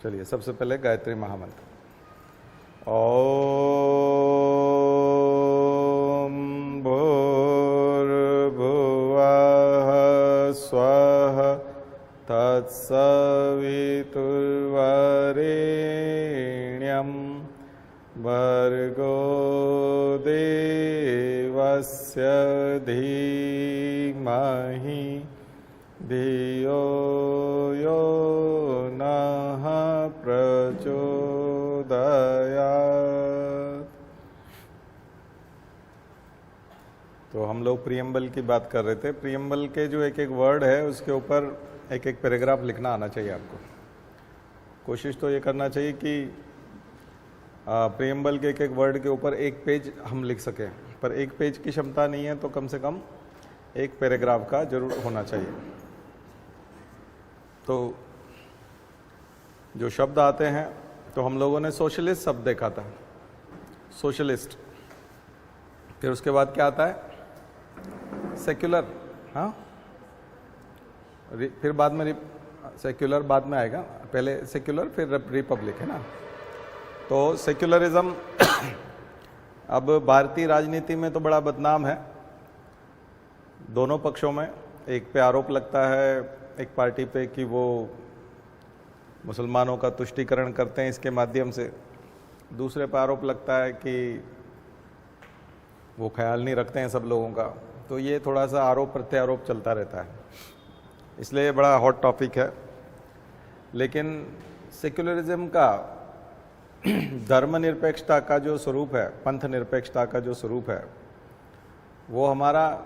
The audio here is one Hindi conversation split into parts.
चलिए सबसे पहले गायत्री महामंत्र। ओम भूर्भुवः स्वः तत्सवितुर्वरेण्यं भर्गो देवस्य धीमहि धियो यो नः प्रचोदयात्। तो हम लोग प्रियम्बल की बात कर रहे थे। प्रियम्बल के जो एक एक वर्ड है उसके ऊपर एक एक पैराग्राफ लिखना आना चाहिए आपको। कोशिश तो ये करना चाहिए कि प्रियम्बल के एक एक वर्ड के ऊपर एक पेज हम लिख सकें, पर एक पेज की क्षमता नहीं है तो कम से कम एक पैराग्राफ का जरूर होना चाहिए। तो जो शब्द आते हैं, तो हम लोगों ने सोशलिस्ट शब्द देखा था, सोशलिस्ट। फिर उसके बाद क्या आता है? सेक्युलर। हाँ, फिर बाद में सेक्युलर बाद में आएगा, पहले सेक्युलर फिर रिपब्लिक, है ना। तो सेक्युलरिज्म अब भारतीय राजनीति में तो बड़ा बदनाम है, दोनों पक्षों में। एक पे आरोप लगता है एक पार्टी पे कि वो मुसलमानों का तुष्टीकरण करते हैं इसके माध्यम से, दूसरे पे आरोप लगता है कि वो ख्याल नहीं रखते हैं सब लोगों का। तो ये थोड़ा सा आरोप प्रत्यारोप चलता रहता है, इसलिए बड़ा हॉट टॉपिक है। लेकिन सेक्युलरिज्म का धर्मनिरपेक्षता का जो स्वरूप है, पंथ निरपेक्षता का जो स्वरूप है, वो हमारा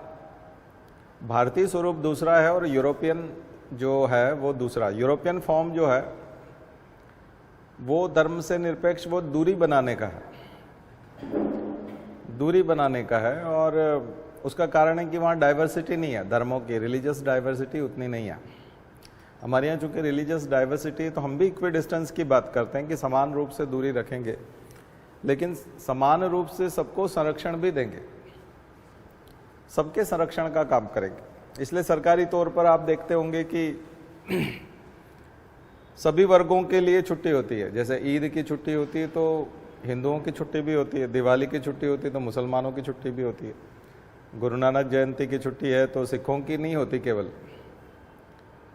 भारतीय स्वरूप दूसरा है और यूरोपियन जो है वो दूसरा। यूरोपियन फॉर्म जो है वो धर्म से निरपेक्ष, वो दूरी बनाने का है, दूरी बनाने का है। और उसका कारण है कि वहाँ डाइवर्सिटी नहीं है धर्मों की, रिलीजियस डाइवर्सिटी उतनी नहीं है। हमारे यहाँ चूंकि रिलीजियस डाइवर्सिटी, तो हम भी इक्वी डिस्टेंस की बात करते हैं कि समान रूप से दूरी रखेंगे, लेकिन समान रूप से सबको संरक्षण भी देंगे, सबके संरक्षण का काम करेंगे। इसलिए सरकारी तौर पर आप देखते होंगे कि सभी वर्गों के लिए छुट्टी होती है। जैसे ईद की छुट्टी होती है तो हिंदुओं की छुट्टी भी होती है, दिवाली की छुट्टी होती है तो मुसलमानों की छुट्टी भी होती है, गुरु नानक जयंती की छुट्टी है तो सिखों की नहीं होती केवल,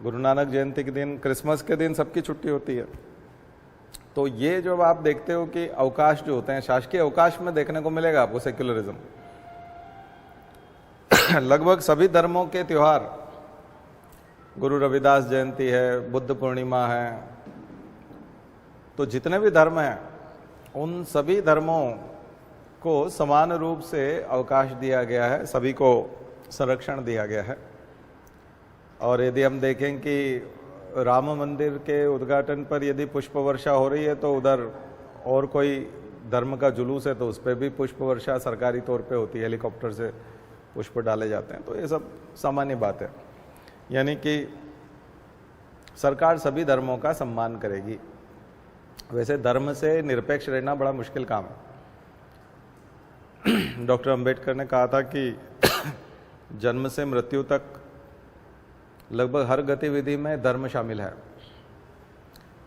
गुरु नानक जयंती के दिन, क्रिसमस के दिन सबकी छुट्टी होती है। तो ये जो आप देखते हो कि अवकाश जो होते हैं, शासकीय अवकाश में देखने को मिलेगा आपको सेक्युलरिज्म। लगभग सभी धर्मों के त्योहार, गुरु रविदास जयंती है, बुद्ध पूर्णिमा है, तो जितने भी धर्म हैं उन सभी धर्मों को समान रूप से अवकाश दिया गया है, सभी को संरक्षण दिया गया है। और यदि हम देखें कि राम मंदिर के उद्घाटन पर यदि पुष्प वर्षा हो रही है तो उधर और कोई धर्म का जुलूस है तो उस पर भी पुष्प वर्षा सरकारी तौर पे होती है, हेलीकॉप्टर से पुष्प डाले जाते हैं। तो ये सब सामान्य बात है, यानी कि सरकार सभी धर्मों का सम्मान करेगी। वैसे धर्म से निरपेक्ष रहना बड़ा मुश्किल काम है। डॉक्टर अंबेडकर ने कहा था कि जन्म से मृत्यु तक लगभग हर गतिविधि में धर्म शामिल है।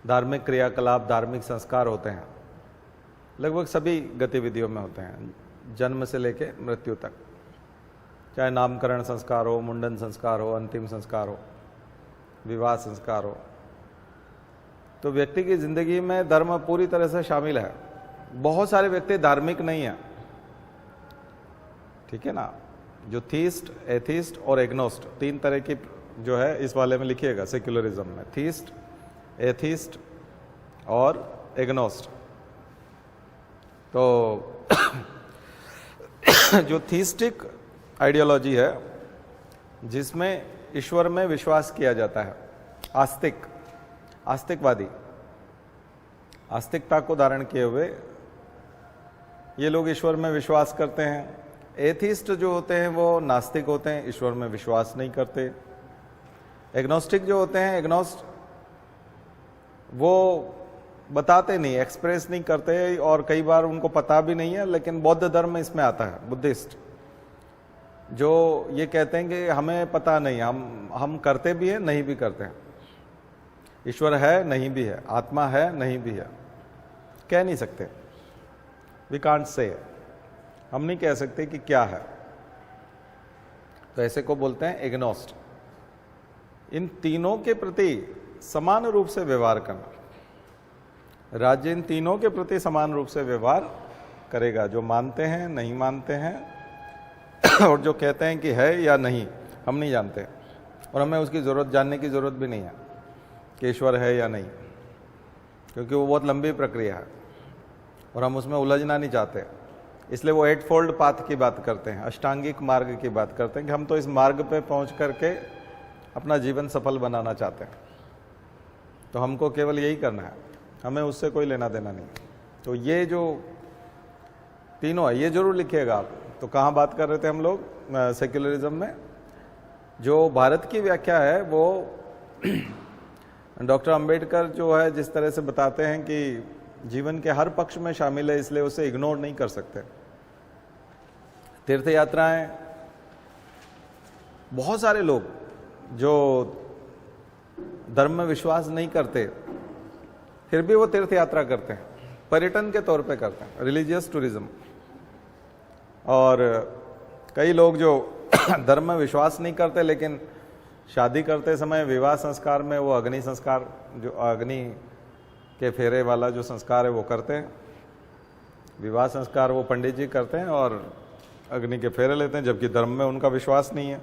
धार्मिक क्रियाकलाप, धार्मिक संस्कार होते हैं, लगभग सभी गतिविधियों में होते हैं, जन्म से लेके मृत्यु तक। चाहे नामकरण संस्कार हो, मुंडन संस्कार हो, अंतिम संस्कार हो, विवाह संस्कार हो, तो व्यक्ति की जिंदगी में धर्म पूरी तरह से शामिल है। बहुत सारे व्यक्ति धार्मिक नहीं है, ठीक है ना। जो थीस्ट, एथिस्ट और एग्नोस्ट, तीन तरह की जो है इस वाले में लिखिएगा सेक्युलरिज्म में, थीस्ट, एथिस्ट और एग्नोस्ट। तो जो थीस्टिक आइडियोलॉजी है जिसमें ईश्वर में विश्वास किया जाता है, आस्तिकवादी, आस्तिकता को धारण किए हुए ये लोग ईश्वर में विश्वास करते हैं। एथिस्ट जो होते हैं वो नास्तिक होते हैं, ईश्वर में विश्वास नहीं करते। एग्नोस्टिक जो होते हैं, एग्नोस्ट, वो बताते नहीं, एक्सप्रेस नहीं करते, और कई बार उनको पता भी नहीं है। लेकिन बौद्ध धर्म में इसमें आता है, बुद्धिस्ट, जो ये कहते हैं कि हमें पता नहीं, हम करते भी हैं, नहीं भी करते हैं। ईश्वर है नहीं भी है, आत्मा है नहीं भी है, कह नहीं सकते। वी कांट से, हम नहीं कह सकते कि क्या है। तो ऐसे को बोलते हैं एग्नोस्ट। इन तीनों के प्रति समान रूप से व्यवहार करना। राज्य इन तीनों के प्रति समान रूप से व्यवहार करेगा, जो मानते हैं नहीं मानते हैं और जो कहते हैं कि है या नहीं हम नहीं जानते, और हमें उसकी जरूरत, जानने की जरूरत भी नहीं है कि ईश्वर है या नहीं, क्योंकि वो बहुत लंबी प्रक्रिया है और हम उसमें उलझना नहीं चाहते। इसलिए वो 8 फोल्ड पाथ की बात करते हैं, अष्टांगिक मार्ग की बात करते हैं कि हम तो इस मार्ग पे पहुंच करके अपना जीवन सफल बनाना चाहते हैं। तो हमको केवल यही करना है, हमें उससे कोई लेना देना नहीं। तो ये जो तीनों है, ये जरूर लिखिएगा आप। तो कहाँ बात कर रहे थे हम लोग? सेक्युलरिज्म में जो भारत की व्याख्या है वो डॉक्टर अंबेडकर जो है जिस तरह से बताते हैं कि जीवन के हर पक्ष में शामिल है, इसलिए उसे इग्नोर नहीं कर सकते। तीर्थ यात्राएं, बहुत सारे लोग जो धर्म में विश्वास नहीं करते फिर भी वो तीर्थ यात्रा करते हैं, पर्यटन के तौर पे करते हैं, रिलीजियस टूरिज्म। और कई लोग जो धर्म में विश्वास नहीं करते लेकिन शादी करते समय विवाह संस्कार में वो अग्नि संस्कार, जो अग्नि के फेरे वाला जो संस्कार है वो करते हैं। विवाह संस्कार वो पंडित जी करते हैं और अग्नि के फेरे लेते हैं, जबकि धर्म में उनका विश्वास नहीं है।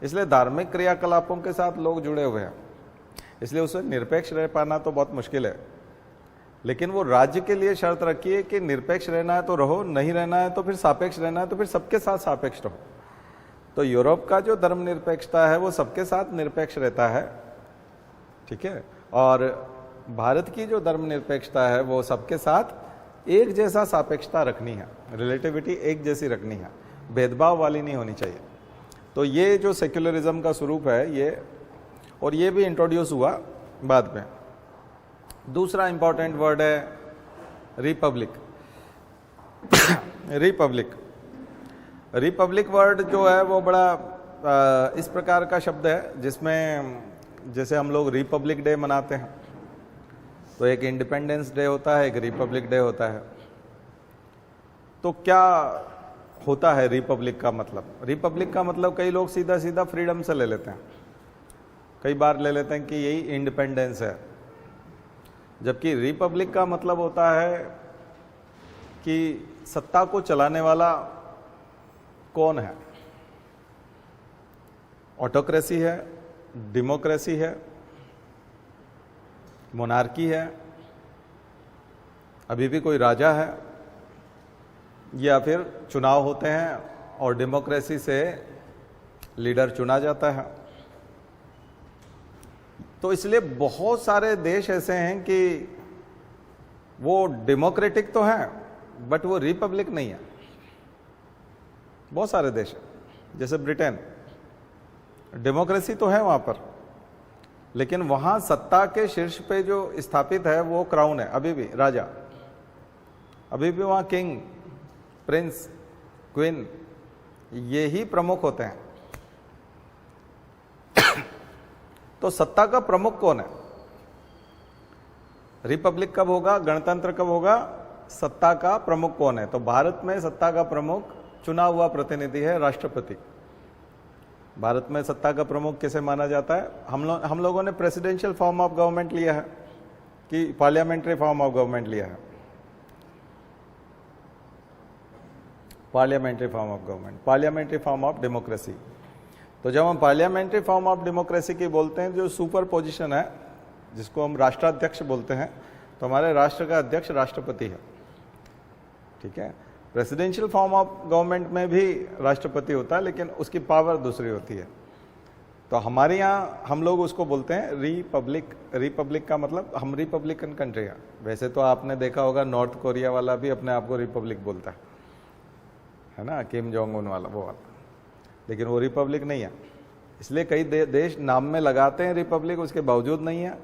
इसलिए धार्मिक क्रियाकलापों के साथ लोग जुड़े हुए हैं, इसलिए उसमें निरपेक्ष रह पाना तो बहुत मुश्किल है। लेकिन वो राज्य के लिए शर्त रखी है कि निरपेक्ष रहना है तो रहो, नहीं रहना है तो फिर सापेक्ष रहना है, तो फिर सबके साथ सापेक्ष रहो। तो यूरोप का जो धर्म निरपेक्षता है वो सबके साथ निरपेक्ष रहता है, ठीक है। और भारत की जो धर्म निरपेक्षता है वो सबके साथ एक जैसा सापेक्षता रखनी है, रिलेटिविटी एक जैसी रखनी है, भेदभाव वाली नहीं होनी चाहिए। तो ये जो सेक्युलरिज्म का स्वरूप है ये, और ये भी इंट्रोड्यूस हुआ बाद में। दूसरा इंपॉर्टेंट वर्ड है रिपब्लिक। रिपब्लिक वर्ड जो है वो बड़ा इस प्रकार का शब्द है जिसमें जैसे हम लोग रिपब्लिक डे मनाते हैं तो एक इंडिपेंडेंस डे होता है, एक रिपब्लिक डे होता है। तो क्या होता है रिपब्लिक का मतलब? रिपब्लिक का मतलब कई लोग सीधा सीधा फ्रीडम से ले लेते हैं, कई बार ले लेते हैं कि यही इंडिपेंडेंस है, जबकि रिपब्लिक का मतलब होता है कि सत्ता को चलाने वाला कौन है। ऑटोक्रेसी है, डेमोक्रेसी है, मोनार्की है, अभी भी कोई राजा है, या फिर चुनाव होते हैं और डेमोक्रेसी से लीडर चुना जाता है। तो इसलिए बहुत सारे देश ऐसे हैं कि वो डेमोक्रेटिक तो हैं बट वो रिपब्लिक नहीं है। बहुत सारे देश हैं, जैसे ब्रिटेन, डेमोक्रेसी तो है वहां पर, लेकिन वहां सत्ता के शीर्ष पे जो स्थापित है वो क्राउन है, अभी भी राजा, अभी भी वहां किंग, प्रिंस, क्वीन, ये ही प्रमुख होते हैं। तो सत्ता का प्रमुख कौन है? रिपब्लिक कब होगा, गणतंत्र कब होगा, सत्ता का प्रमुख कौन है? तो भारत में सत्ता का प्रमुख चुना हुआ प्रतिनिधि है, राष्ट्रपति। भारत में सत्ता का प्रमुख किसे माना जाता है? हम लोगों ने प्रेसिडेंशियल फॉर्म ऑफ गवर्नमेंट लिया है कि पार्लियामेंट्री फॉर्म ऑफ गवर्नमेंट लिया है? Parliamentary form of government, parliamentary form of democracy. तो जब हम पार्लियामेंट्री फॉर्म ऑफ डेमोक्रेसी की बोलते हैं, जो सुपर पोजिशन है जिसको हम राष्ट्राध्यक्ष बोलते हैं, तो हमारे राष्ट्र का अध्यक्ष राष्ट्रपति है, ठीक है। प्रेसिडेंशियल फॉर्म ऑफ गवर्नमेंट में भी राष्ट्रपति होता है, लेकिन उसकी पावर दूसरी होती है। तो हमारे यहाँ हम लोग उसको बोलते हैं रिपब्लिक। रिपब्लिक का मतलब हम रिपब्लिकन कंट्री है। वैसे तो आपने देखा होगा नॉर्थ कोरिया वाला भी अपने आप को रिपब्लिक बोलता है ना, किम जोंग उन वाला, वो वाला, लेकिन वो रिपब्लिक नहीं है। इसलिए कई देश नाम में लगाते हैं रिपब्लिक, उसके बावजूद नहीं है,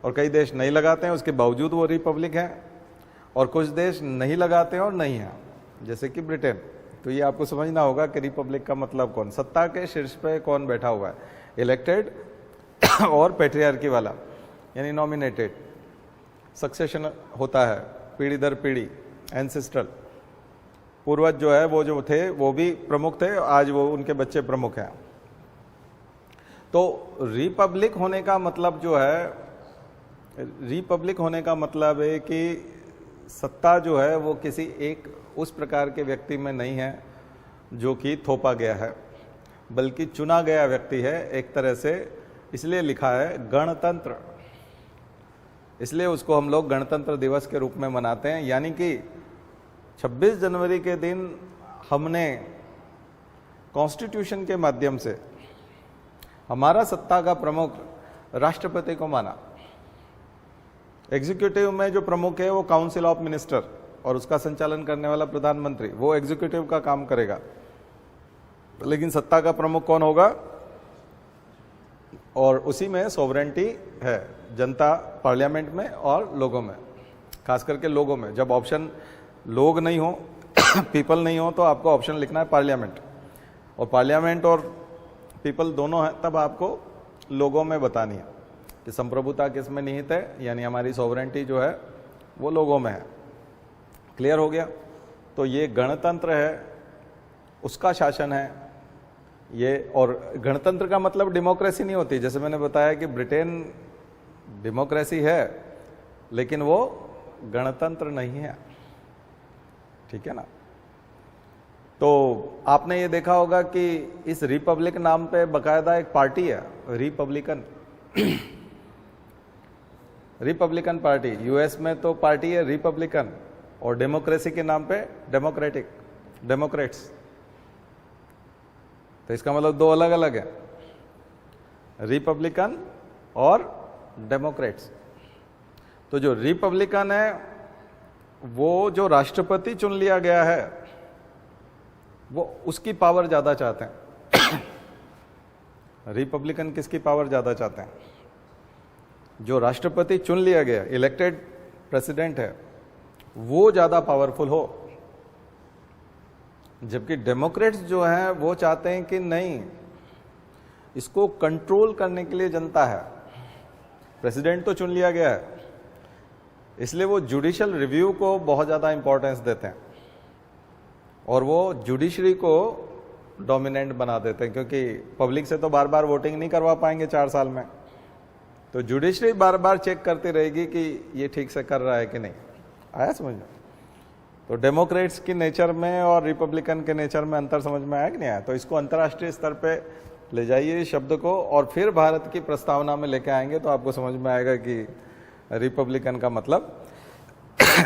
और कई देश नहीं लगाते हैं, उसके बावजूद वो रिपब्लिक है, और कुछ देश नहीं लगाते हैं और नहीं है, जैसे कि ब्रिटेन। तो ये आपको समझना होगा कि रिपब्लिक का मतलब कौन, सत्ता के शीर्ष पे कौन बैठा हुआ है, इलेक्टेड और पैट्रियार्की वाला। यानी नॉमिनेटेड, सक्सेशन होता है पीढ़ी दर पीढ़ी, एंसेस्ट्रल। पूर्वज जो है वो जो थे वो भी प्रमुख थे, आज वो उनके बच्चे प्रमुख हैं। तो रिपब्लिक होने का मतलब जो है, रिपब्लिक होने का मतलब है कि सत्ता जो है वो किसी एक उस प्रकार के व्यक्ति में नहीं है जो कि थोपा गया है, बल्कि चुना गया व्यक्ति है एक तरह से। इसलिए लिखा है गणतंत्र, इसलिए उसको हम लोग गणतंत्र दिवस के रूप में मनाते हैं। यानी कि 26 जनवरी के दिन हमने कॉन्स्टिट्यूशन के माध्यम से हमारा सत्ता का प्रमुख राष्ट्रपति को माना। एग्जीक्यूटिव में जो प्रमुख है वो काउंसिल ऑफ मिनिस्टर, और उसका संचालन करने वाला प्रधानमंत्री, वो एग्जीक्यूटिव का काम करेगा। लेकिन सत्ता का प्रमुख कौन होगा? और उसी में सोवरेंटी है, जनता पार्लियामेंट में और लोगों में, खास करके लोगों में। जब ऑप्शन लोग नहीं हो पीपल नहीं हो तो आपको ऑप्शन लिखना है पार्लियामेंट, और पार्लियामेंट और पीपल दोनों है, तब आपको लोगों में बतानी है कि संप्रभुता किस में निहित है, यानी हमारी सोवरेंटी जो है वो लोगों में है। क्लियर हो गया? तो ये गणतंत्र है, उसका शासन है ये। और गणतंत्र का मतलब डेमोक्रेसी नहीं होती। जैसे मैंने बताया कि ब्रिटेन डेमोक्रेसी है लेकिन वो गणतंत्र नहीं है, ठीक है ना। तो आपने ये देखा होगा कि इस रिपब्लिक नाम पे बकायदा एक पार्टी है, रिपब्लिकन रिपब्लिकन पार्टी। यूएस में तो पार्टी है रिपब्लिकन, और डेमोक्रेसी के नाम पे डेमोक्रेटिक, डेमोक्रेट्स। तो इसका मतलब दो अलग अलग है, रिपब्लिकन और डेमोक्रेट्स। तो जो रिपब्लिकन है वो जो राष्ट्रपति चुन लिया गया है वो उसकी पावर ज्यादा चाहते हैं। रिपब्लिकन किसकी पावर ज्यादा चाहते हैं? जो राष्ट्रपति चुन लिया गया, इलेक्टेड प्रेसिडेंट है, वो ज्यादा पावरफुल हो। जबकि डेमोक्रेट्स जो हैं वो चाहते हैं कि नहीं, इसको कंट्रोल करने के लिए जनता है। प्रेसिडेंट तो चुन लिया गया है, इसलिए वो जुडिशियल रिव्यू को बहुत ज्यादा इंपॉर्टेंस देते हैं, और वो जुडिशरी को डोमिनेंट बना देते हैं, क्योंकि पब्लिक से तो बार बार वोटिंग नहीं करवा पाएंगे 4 साल में। तो जुडिशरी बार बार चेक करती रहेगी कि ये ठीक से कर रहा है कि नहीं। आया समझ में? तो डेमोक्रेट्स की नेचर में और रिपब्लिकन के नेचर में अंतर समझ में आया कि नहीं आया? तो इसको अंतर्राष्ट्रीय स्तर पे ले जाइए इस शब्द को, और फिर भारत की प्रस्तावना में लेके आएंगे तो आपको समझ में आएगा कि रिपब्लिकन का मतलब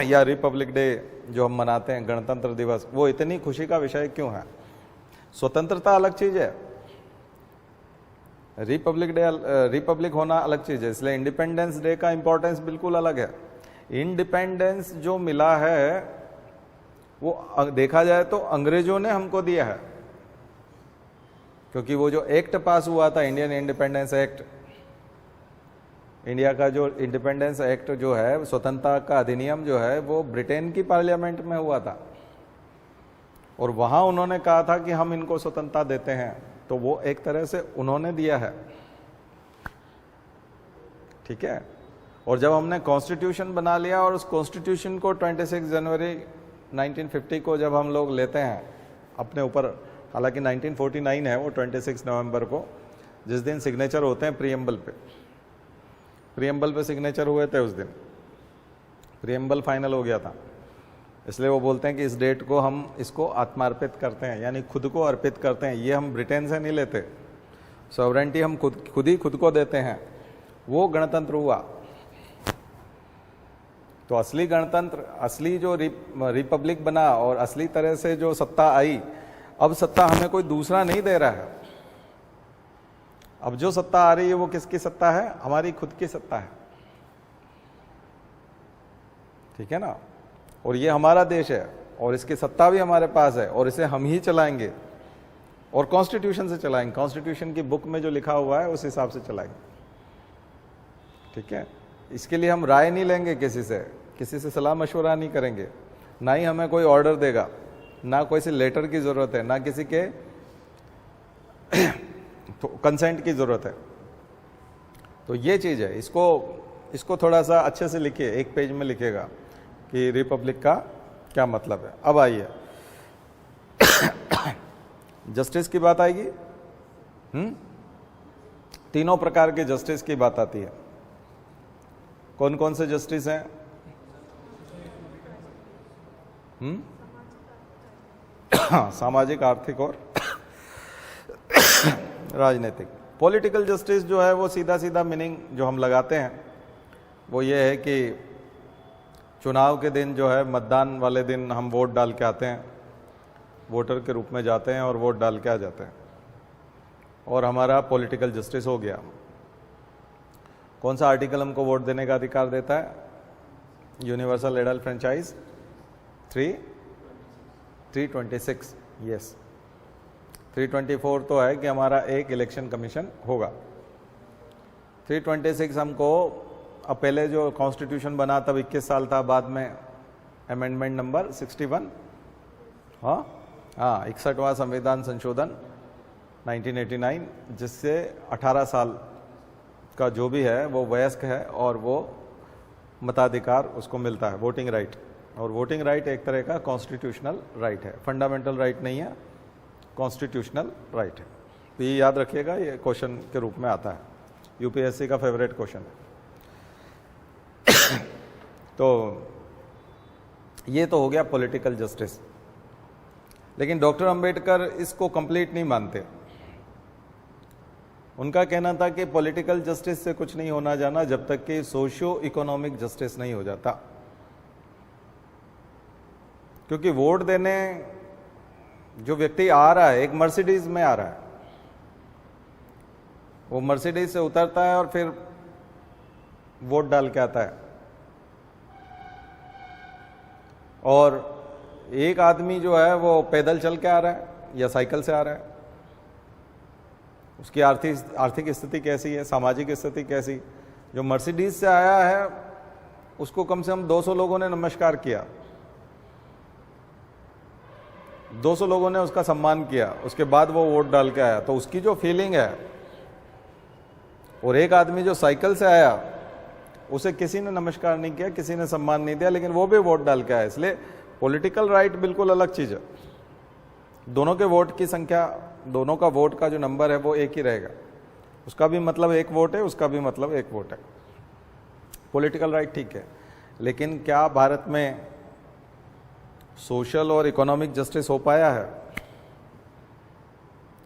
या रिपब्लिक डे जो हम मनाते हैं, गणतंत्र दिवस, वो इतनी खुशी का विषय क्यों है? स्वतंत्रता अलग चीज है, रिपब्लिक होना अलग चीज है। इसलिए इंडिपेंडेंस डे का इंपॉर्टेंस बिल्कुल अलग है। इंडिपेंडेंस जो मिला है वो देखा जाए तो अंग्रेजों ने हमको दिया है, क्योंकि वो जो एक्ट पास हुआ था, इंडियन इंडिपेंडेंस एक्ट, इंडिया का जो इंडिपेंडेंस एक्ट जो है, स्वतंत्रता का अधिनियम जो है, वो ब्रिटेन की पार्लियामेंट में हुआ था, और वहां उन्होंने कहा था कि हम इनको स्वतंत्रता देते हैं। तो वो एक तरह से उन्होंने दिया है, ठीक है। और जब हमने कॉन्स्टिट्यूशन बना लिया, और उस कॉन्स्टिट्यूशन को 26 जनवरी 1950 को जब हम लोग लेते हैं अपने ऊपर, हालांकि 1949 है वो 26 नवंबर को, जिस दिन सिग्नेचर होते हैं प्रीएम्बल पे सिग्नेचर हुए थे, उस दिन प्रीएम्बल फाइनल हो गया था। इसलिए वो बोलते हैं कि इस डेट को हम इसको आत्मार्पित करते हैं, यानी खुद को अर्पित करते हैं। ये हम ब्रिटेन से नहीं लेते, सॉवरेंटी हम खुद ही खुद को देते हैं। वो गणतंत्र हुआ। तो असली गणतंत्र, असली जो रिपब्लिक बना और असली तरह से जो सत्ता आई, अब सत्ता हमें कोई दूसरा नहीं दे रहा है। अब जो सत्ता आ रही है वो किसकी सत्ता है? हमारी खुद की सत्ता है, ठीक है ना। और ये हमारा देश है, और इसकी सत्ता भी हमारे पास है, और इसे हम ही चलाएंगे, और कॉन्स्टिट्यूशन से चलाएंगे। कॉन्स्टिट्यूशन की बुक में जो लिखा हुआ है उस हिसाब से चलाएंगे, ठीक है। इसके लिए हम राय नहीं लेंगे किसी से सलाह मशवरा नहीं करेंगे, ना ही हमें कोई ऑर्डर देगा, ना कोई से लेटर की जरूरत है, ना किसी के कंसेंट की जरूरत है। तो ये चीज है, इसको इसको थोड़ा सा अच्छे से लिखिए, एक पेज में लिखिएगा कि रिपब्लिक का क्या मतलब है। अब आइए जस्टिस की बात आएगी। तीनों प्रकार के जस्टिस की बात आती है। कौन कौन से जस्टिस हैं? सामाजिक, आर्थिक और राजनीतिक। पॉलिटिकल जस्टिस जो है वो सीधा सीधा मीनिंग जो हम लगाते हैं वो ये है कि चुनाव के दिन जो है, मतदान वाले दिन हम वोट डाल के आते हैं, वोटर के रूप में जाते हैं और वोट डाल के आ जाते हैं, और हमारा पॉलिटिकल जस्टिस हो गया। कौन सा आर्टिकल हमको वोट देने का अधिकार देता है? Universal adult franchise 326, yes. 324 तो है कि हमारा एक इलेक्शन कमीशन होगा। 326 हमको, अब पहले जो कॉन्स्टिट्यूशन बना तब 21 साल था, बाद में अमेंडमेंट नंबर 61, हाँ 61वां संविधान संशोधन 1989, जिससे 18 साल का जो भी है वो वयस्क है और वो मताधिकार उसको मिलता है, वोटिंग राइट। और वोटिंग राइट एक तरह का कॉन्स्टिट्यूशनल राइट है, फंडामेंटल राइट नहीं है, कॉन्स्टिट्यूशनल राइट है। तो ये याद रखिएगा, ये क्वेश्चन के रूप में आता है, यूपीएससी का फेवरेट क्वेश्चन है। तो ये तो हो गया पॉलिटिकल जस्टिस। लेकिन डॉक्टर अंबेडकर इसको कंप्लीट नहीं मानते। उनका कहना था कि पॉलिटिकल जस्टिस से कुछ नहीं होना जाना जब तक कि सोशियो इकोनॉमिक जस्टिस नहीं हो जाता। क्योंकि वोट देने जो व्यक्ति आ रहा है, एक मर्सिडीज में आ रहा है, वो मर्सिडीज से उतरता है और फिर वोट डाल के आता है, और एक आदमी जो है वो पैदल चल के आ रहा है या साइकिल से आ रहा है। उसकी आर्थिक स्थिति कैसी है, सामाजिक स्थिति कैसी? जो मर्सिडीज से आया है उसको कम से कम 200 लोगों ने नमस्कार किया, 200 लोगों ने उसका सम्मान किया, उसके बाद वो वोट डाल के आया। तो उसकी जो फीलिंग है, और एक आदमी जो साइकिल से आया उसे किसी ने नमस्कार नहीं किया, किसी ने सम्मान नहीं दिया, लेकिन वो भी वोट डाल के आया। इसलिए पॉलिटिकल राइट बिल्कुल अलग चीज है। दोनों के वोट की संख्या, दोनों का वोट का जो नंबर है वो एक ही रहेगा। उसका भी मतलब एक वोट है, उसका भी मतलब एक वोट है। पॉलिटिकल राइट ठीक है, लेकिन क्या भारत में सोशल और इकोनॉमिक जस्टिस हो पाया है?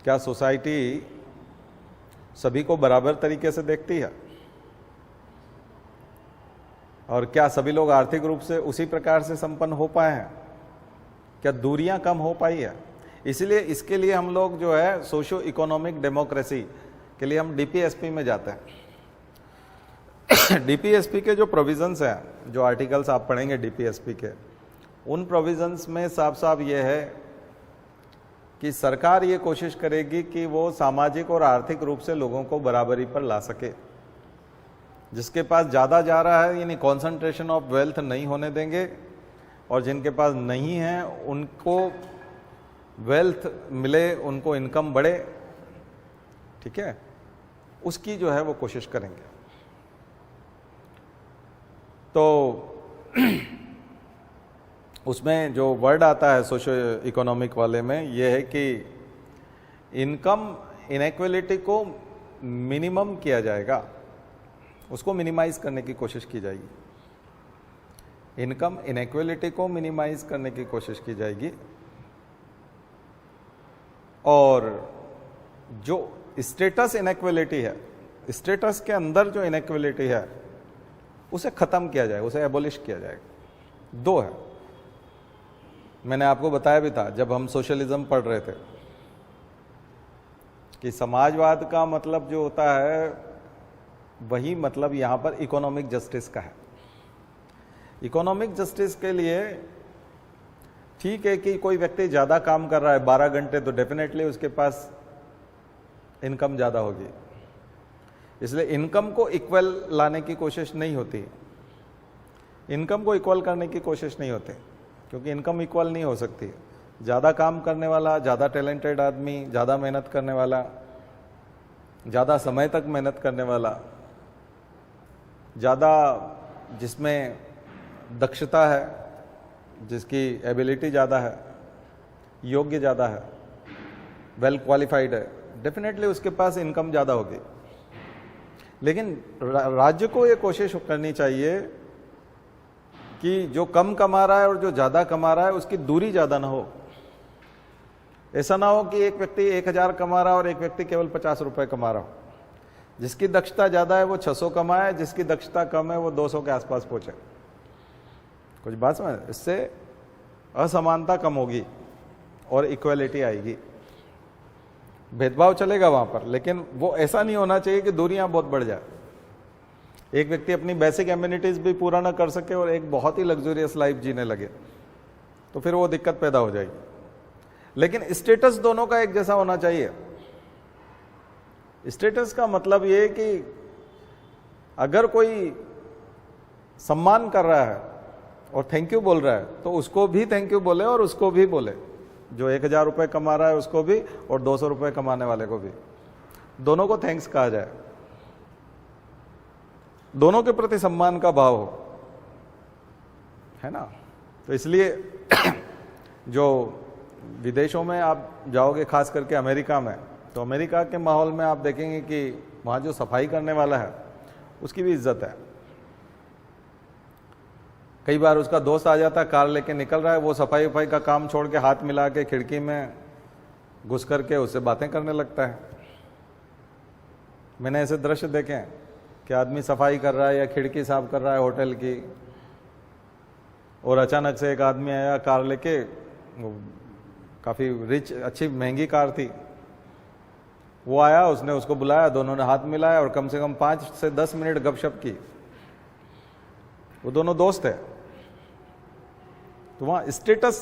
क्या सोसाइटी सभी को बराबर तरीके से देखती है? और क्या सभी लोग आर्थिक रूप से उसी प्रकार से संपन्न हो पाए हैं? क्या दूरियां कम हो पाई है? इसलिए इसके लिए हम लोग जो है सोशो इकोनॉमिक डेमोक्रेसी के लिए हम डीपीएसपी में जाते हैं। डीपीएसपी के जो प्रोविजंस हैं, जो आर्टिकल्स आप पढ़ेंगे डीपीएसपी के, उन प्रोविजंस में साफ साफ ये है कि सरकार ये कोशिश करेगी कि वो सामाजिक और आर्थिक रूप से लोगों को बराबरी पर ला सके। जिसके पास ज़्यादा जा रहा है, यानी कॉन्सेंट्रेशन ऑफ वेल्थ नहीं होने देंगे, और जिनके पास नहीं है उनको वेल्थ मिले, उनको इनकम बढ़े, ठीक है, उसकी जो है वो कोशिश करेंगे। तो उसमें जो वर्ड आता है सोशो इकोनॉमिक वाले में, ये है कि इनकम इनइक्वालिटी को मिनिमम किया जाएगा, उसको मिनिमाइज करने की कोशिश की जाएगी। इनकम इनइक्वालिटी को मिनिमाइज करने की कोशिश की जाएगी, और जो स्टेटस इनइक्वालिटी है, स्टेटस के अंदर जो इनइक्वालिटी है उसे खत्म किया जाएगा, उसे एबोलिश किया जाएगा। दो है, मैंने आपको बताया भी था जब हम सोशलिज्म पढ़ रहे थे कि समाजवाद का मतलब जो होता है वही मतलब यहां पर इकोनॉमिक जस्टिस का है। इकोनॉमिक जस्टिस के लिए ठीक है कि कोई व्यक्ति ज्यादा काम कर रहा है 12 घंटे, तो डेफिनेटली उसके पास इनकम ज्यादा होगी, इसलिए इनकम को इक्वल लाने की कोशिश नहीं होती, इनकम को इक्वल करने की कोशिश नहीं होती, क्योंकि इनकम इक्वल नहीं हो सकती। ज़्यादा काम करने वाला, ज़्यादा टैलेंटेड आदमी, ज़्यादा मेहनत करने वाला, ज़्यादा समय तक मेहनत करने वाला, ज़्यादा जिसमें दक्षता है, जिसकी एबिलिटी ज़्यादा है, योग्य ज़्यादा है, वेल क्वालिफाइड है, डेफिनेटली उसके पास इनकम ज़्यादा होगी। लेकिन राज्य को ये कोशिश करनी चाहिए कि जो कम कमा रहा है और जो ज़्यादा कमा रहा है उसकी दूरी ज़्यादा ना हो। ऐसा ना हो कि एक व्यक्ति 1000 कमा रहा है और एक व्यक्ति केवल 50 रुपए कमा रहा हो। जिसकी दक्षता ज़्यादा है वो 600 कमाए, जिसकी दक्षता कम है वो 200 के आसपास पहुंचे। कुछ बात समझ? इससे असमानता कम होगी और इक्वलिटी आएगी। भेदभाव चलेगा वहां पर, लेकिन वो ऐसा नहीं होना चाहिए कि दूरियां बहुत बढ़ जाए। एक व्यक्ति अपनी बेसिक एम्यूनिटीज भी पूरा ना कर सके और एक बहुत ही लग्जूरियस लाइफ जीने लगे, तो फिर वो दिक्कत पैदा हो जाएगी। लेकिन स्टेटस दोनों का एक जैसा होना चाहिए। स्टेटस का मतलब ये कि अगर कोई सम्मान कर रहा है और थैंक यू बोल रहा है तो उसको भी थैंक यू बोले और उसको भी बोले, जो 1000 रुपए कमा रहा है उसको भी और 200 रुपए कमाने वाले को भी, दोनों को थैंक्स कहा जाए, दोनों के प्रति सम्मान का भाव हो, है ना। तो इसलिए जो विदेशों में आप जाओगे, खास करके अमेरिका में, तो अमेरिका के माहौल में आप देखेंगे कि वहाँ जो सफाई करने वाला है उसकी भी इज्जत है। कई बार उसका दोस्त आ जाता है, कार लेके निकल रहा है, वो सफाई वफाई का काम छोड़ के हाथ मिला के खिड़की में घुस करके उससे बातें करने लगता है। मैंने ऐसे दृश्य देखे हैं कि आदमी सफाई कर रहा है या खिड़की साफ कर रहा है होटल की, और अचानक से एक आदमी आया कार लेके, काफ़ी रिच, अच्छी महंगी कार थी, वो आया, उसने उसको बुलाया, दोनों ने हाथ मिलाया और कम से कम 5 से 10 मिनट गपशप की। वो दोनों दोस्त है। तो वहाँ स्टेटस,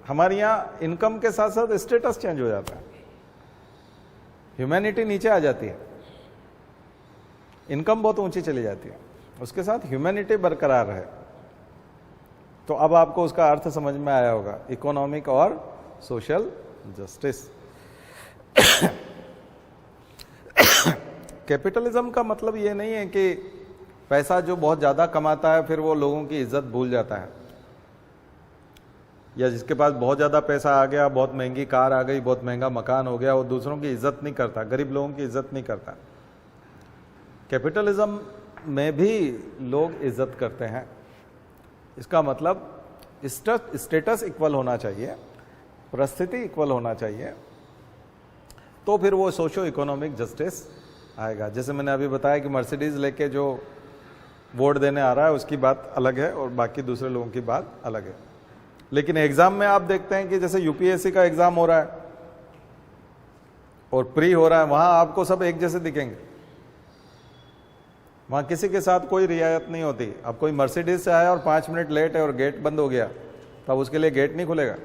हमारे यहाँ इनकम के साथ साथ स्टेटस चेंज हो जाता है, ह्यूमैनिटी नीचे आ जाती है। इनकम बहुत ऊंची चली जाती है, उसके साथ ह्यूमैनिटी बरकरार है। तो अब आपको उसका अर्थ समझ में आया होगा, इकोनॉमिक और सोशल जस्टिस। कैपिटलिज्म का मतलब ये नहीं है कि पैसा जो बहुत ज़्यादा कमाता है फिर वो लोगों की इज्जत भूल जाता है, या जिसके पास बहुत ज़्यादा पैसा आ गया, बहुत महंगी कार आ गई, बहुत महंगा मकान हो गया, वो दूसरों की इज्जत नहीं करता, गरीब लोगों की इज्जत नहीं करता। कैपिटलिज्म में भी लोग इज्जत करते हैं। इसका मतलब स्टेटस इक्वल होना चाहिए, परिस्थिति इक्वल होना चाहिए, तो फिर वो सोशो इकोनॉमिक जस्टिस आएगा। जैसे मैंने अभी बताया कि मर्सिडीज लेके जो वोट देने आ रहा है उसकी बात अलग है और बाकी दूसरे लोगों की बात अलग है। लेकिन एग्जाम में आप देखते हैं कि जैसे यूपीएससी का एग्जाम हो रहा है और प्री हो रहा है, वहां आपको सब एक जैसे दिखेंगे, वहां किसी के साथ कोई रियायत नहीं होती। अब कोई मर्सिडीज से आया और 5 मिनट लेट है और गेट बंद हो गया, तब उसके लिए गेट नहीं खुलेगा।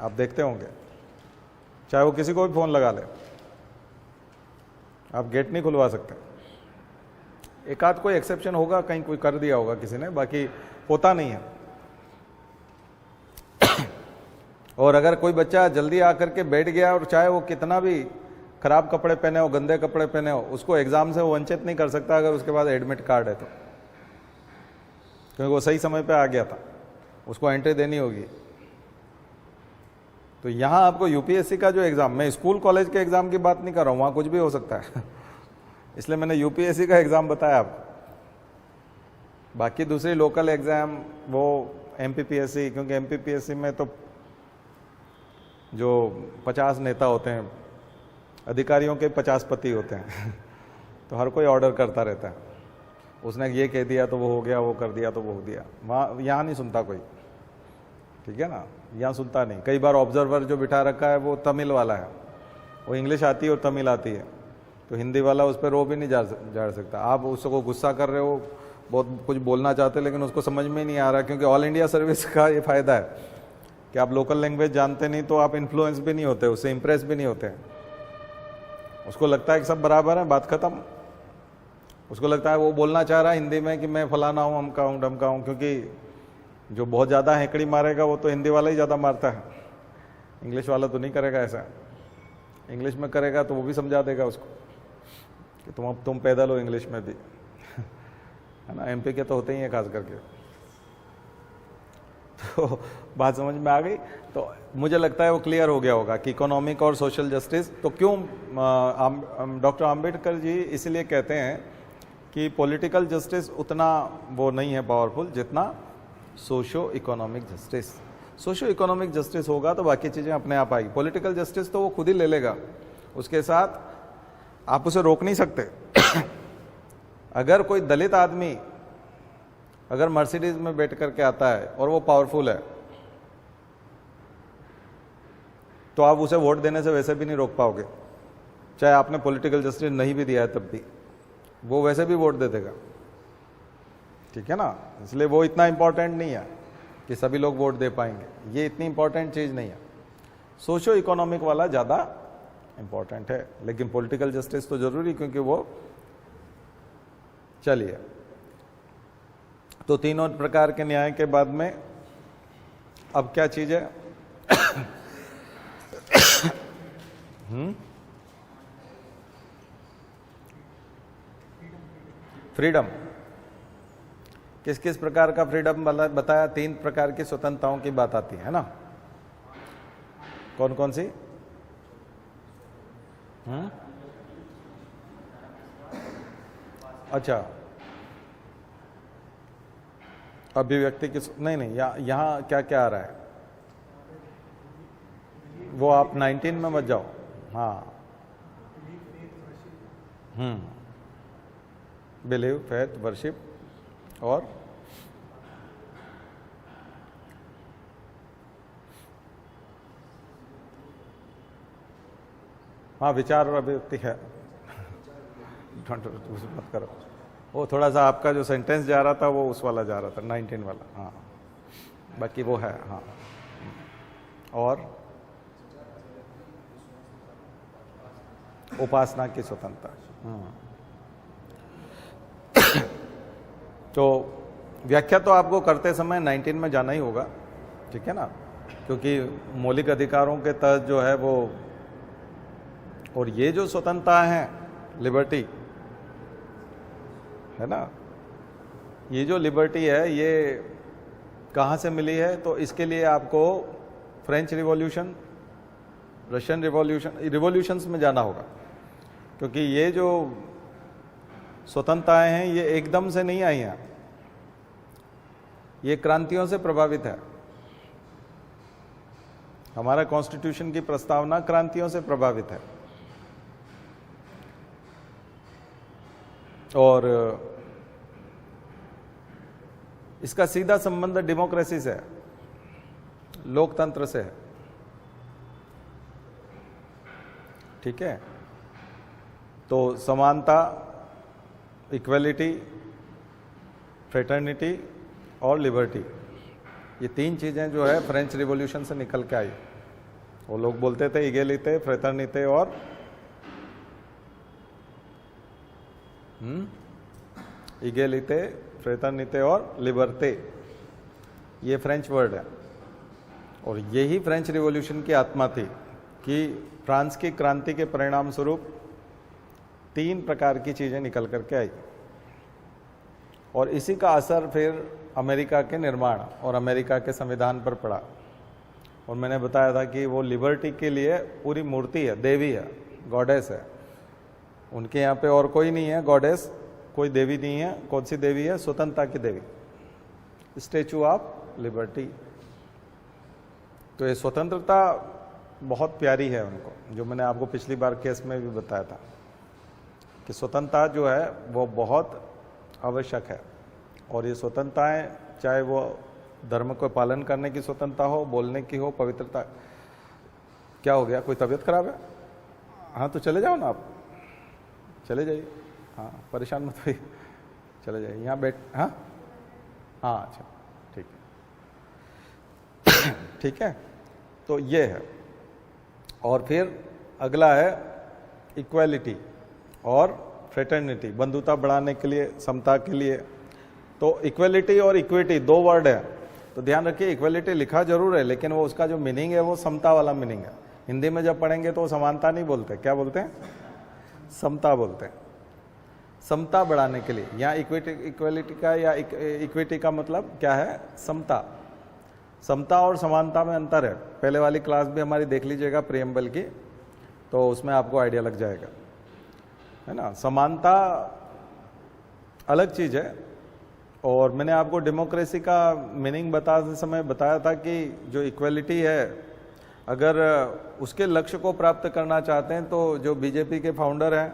आप देखते होंगे, चाहे वो किसी को भी फोन लगा ले, आप गेट नहीं खुलवा सकते। एक आध कोई एक्सेप्शन होगा, कहीं कोई कर दिया होगा किसी ने, बाकी होता नहीं है। और अगर कोई बच्चा जल्दी आकर के बैठ गया और चाहे वो कितना भी खराब कपड़े पहने हो, गंदे कपड़े पहने हो, उसको एग्जाम से वो वंचित नहीं कर सकता अगर उसके पास एडमिट कार्ड है तो, क्योंकि वो सही समय पे आ गया था, उसको एंट्री देनी होगी। तो यहाँ आपको यूपीएससी का जो एग्जाम, मैं स्कूल कॉलेज के एग्जाम की बात नहीं कर रहा हूँ, वहाँ कुछ भी हो सकता है इसलिए मैंने यूपीएससी का एग्जाम बताया आपको। बाकी दूसरी लोकल एग्जाम वो एमपीपीएससी, क्योंकि एमपीपीएससी में तो जो 50 नेता होते हैं, अधिकारियों के 50 पति होते हैं तो हर कोई ऑर्डर करता रहता है, उसने ये कह दिया तो वो हो गया, वो कर दिया तो वो हो दिया। वहाँ यहाँ नहीं सुनता कोई, ठीक है ना, यहाँ सुनता नहीं। कई बार ऑब्जर्वर जो बिठा रखा है वो तमिल वाला है, वो इंग्लिश आती है और तमिल आती है, तो हिंदी वाला उस पर रो भी नहीं जा सकता। आप उसको गुस्सा कर रहे हो, बहुत कुछ बोलना चाहते लेकिन उसको समझ में नहीं आ रहा, क्योंकि ऑल इंडिया सर्विस का ये फायदा है कि आप लोकल लैंग्वेज जानते नहीं तो आप इन्फ्लुएंस भी नहीं होते, उससे इम्प्रेस भी नहीं होते। उसको लगता है कि सब बराबर है, बात खत्म। उसको लगता है वो बोलना चाह रहा है हिंदी में कि मैं फलाना हूँ, अमका हूँ, डमका हूँ, क्योंकि जो बहुत ज़्यादा हेकड़ी मारेगा वो तो हिंदी वाला ही ज़्यादा मारता है, इंग्लिश वाला तो नहीं करेगा ऐसा। इंग्लिश में करेगा तो वो भी समझा देगा उसको कि तुम पैदल हो इंग्लिश में भी है ना, एमपी के तो होते ही हैं खास करके। तो बात समझ में आ गई। तो मुझे लगता है वो क्लियर हो गया होगा कि इकोनॉमिक और सोशल जस्टिस, तो क्यों डॉक्टर आम्बेडकर जी इसलिए कहते हैं कि पॉलिटिकल जस्टिस उतना वो नहीं है पावरफुल जितना socio economic justice. Socio economic justice होगा तो बाकी चीज़ें अपने आप आएगी, पॉलिटिकल जस्टिस तो वो खुद ही ले लेगा, उसके साथ आप उसे रोक नहीं सकते। अगर कोई दलित आदमी अगर मर्सिडीज में बैठ करके आता है और वो पावरफुल है, तो आप उसे वोट देने से वैसे भी नहीं रोक पाओगे, चाहे आपने पॉलिटिकल जस्टिस नहीं भी दिया है तब भी वो वैसे भी वोट दे देगा। ठीक है ना, इसलिए वो इतना इंपॉर्टेंट नहीं है कि सभी लोग वोट दे पाएंगे, ये इतनी इंपॉर्टेंट चीज नहीं है। सोशो इकोनॉमिक वाला ज्यादा इंपॉर्टेंट है, लेकिन पॉलिटिकल जस्टिस तो जरूरी, क्योंकि वो, चलिए, तो तीनों प्रकार के न्याय के बाद में अब क्या चीज है? फ्रीडम। किस किस प्रकार का फ्रीडम बताया? 3 प्रकार की स्वतंत्रताओं की बात आती है ना, कौन कौन सी? अच्छा, अभिव्यक्ति की नहीं, यहाँ क्या क्या आ रहा है वो आप 19 में मत जाओ। हाँ, बिलीव, फेथ, वर्शिप और हाँ, विचार और अभिव्यक्ति है। मत करो, वो थोड़ा सा आपका जो सेंटेंस जा रहा था वो उस वाला जा रहा था, 19 वाला। हाँ, बाकी वो है। हाँ, और उपासना की स्वतंत्रता। तो व्याख्या तो आपको करते समय 19 में जाना ही होगा, ठीक है ना, क्योंकि मौलिक अधिकारों के तहत जो है वो, और ये जो स्वतंत्रता है, लिबर्टी है ना, ये जो लिबर्टी है ये कहाँ से मिली है? तो इसके लिए आपको फ्रेंच रिवॉल्यूशन, रशियन रिवॉल्यूशंस में जाना होगा, क्योंकि ये जो स्वतंत्रताएं हैं ये एकदम से नहीं आई हैं, ये क्रांतियों से प्रभावित है। हमारा कॉन्स्टिट्यूशन की प्रस्तावना क्रांतियों से प्रभावित है, और इसका सीधा संबंध डेमोक्रेसी से है, लोकतंत्र से है। ठीक है, तो समानता, इक्वलिटी, फ्रेटर्निटी और लिबर्टी, ये 3 चीजें जो है फ्रेंच रिवॉल्यूशन से निकल के आई। वो लोग बोलते थे इगेलिटे, फ्रेटर्निटे और इगेलिटे, फ्रेटर्निटे और लिबर्टे, ये फ्रेंच वर्ड है। और यही फ्रेंच रिवॉल्यूशन की आत्मा थी कि फ्रांस की क्रांति के परिणाम स्वरूप 3 प्रकार की चीजें निकल करके आई, और इसी का असर फिर अमेरिका के निर्माण और अमेरिका के संविधान पर पड़ा। और मैंने बताया था कि वो लिबर्टी के लिए पूरी मूर्ति है, देवी है, गॉडेस है। उनके यहाँ पे और कोई नहीं है गॉडेस, कोई देवी नहीं है। कौन सी देवी है? स्वतंत्रता की देवी, स्टैचू ऑफ लिबर्टी। तो ये स्वतंत्रता बहुत प्यारी है उनको, जो मैंने आपको पिछली बार केस में भी बताया था कि स्वतंत्रता जो है वो बहुत आवश्यक है। और ये स्वतंत्रताएं, चाहे वो धर्म को पालन करने की स्वतंत्रता हो, बोलने की हो, पवित्रता। क्या हो गया, कोई तबीयत खराब है? हाँ, तो चले जाओ ना, आप चले जाइए। हाँ, परेशान मत होइए, चले जाइए, यहाँ बैठ। हाँ हाँ, अच्छा, ठीक है। ठीक है, तो ये है। और फिर अगला है इक्वालिटी और फ्रेटर्निटी, बंधुता बढ़ाने के लिए, समता के लिए। तो इक्वालिटी और इक्विटी 2 वर्ड है, तो ध्यान रखिए, इक्वालिटी लिखा जरूर है, लेकिन वो उसका जो मीनिंग है वो समता वाला मीनिंग है। हिंदी में जब पढ़ेंगे तो समानता नहीं बोलते, क्या बोलते हैं? समता बोलते हैं। समता बढ़ाने के लिए। यहाँ इक्वेलिटी का या इक्विटी का मतलब क्या है? समता। समता और समानता में अंतर है। पहले वाली क्लास भी हमारी देख लीजिएगा प्रियम्बल की, तो उसमें आपको आइडिया लग जाएगा, है ना। समानता अलग चीज है। और मैंने आपको डेमोक्रेसी का मीनिंग बताते समय बताया था कि जो इक्वलिटी है, अगर उसके लक्ष्य को प्राप्त करना चाहते हैं तो जो बीजेपी के फाउंडर हैं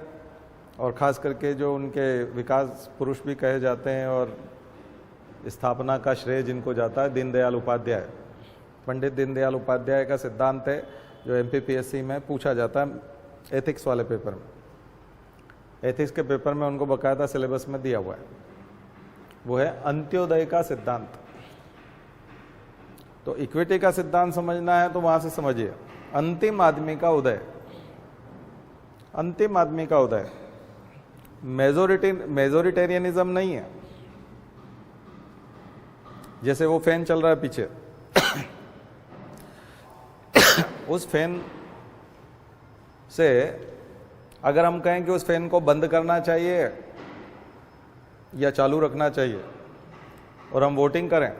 और ख़ास करके जो उनके विकास पुरुष भी कहे जाते हैं और स्थापना का श्रेय जिनको जाता है, दीनदयाल उपाध्याय। पंडित दीनदयाल उपाध्याय का सिद्धांत है जो MPPSC में पूछा जाता है एथिक्स वाले पेपर में। एथिक्स के पेपर में उनको बकायदा सिलेबस में दिया हुआ है, वो है अंत्योदय का सिद्धांत। तो इक्विटी का सिद्धांत समझना है तो वहां से समझिए, अंतिम आदमी का उदय, अंतिम आदमी का उदय। मेजोरिटेरियनिज्म नहीं है। जैसे वो फैन चल रहा है पीछे उस फैन से अगर हम कहें कि उस फैन को बंद करना चाहिए या चालू रखना चाहिए और हम वोटिंग करें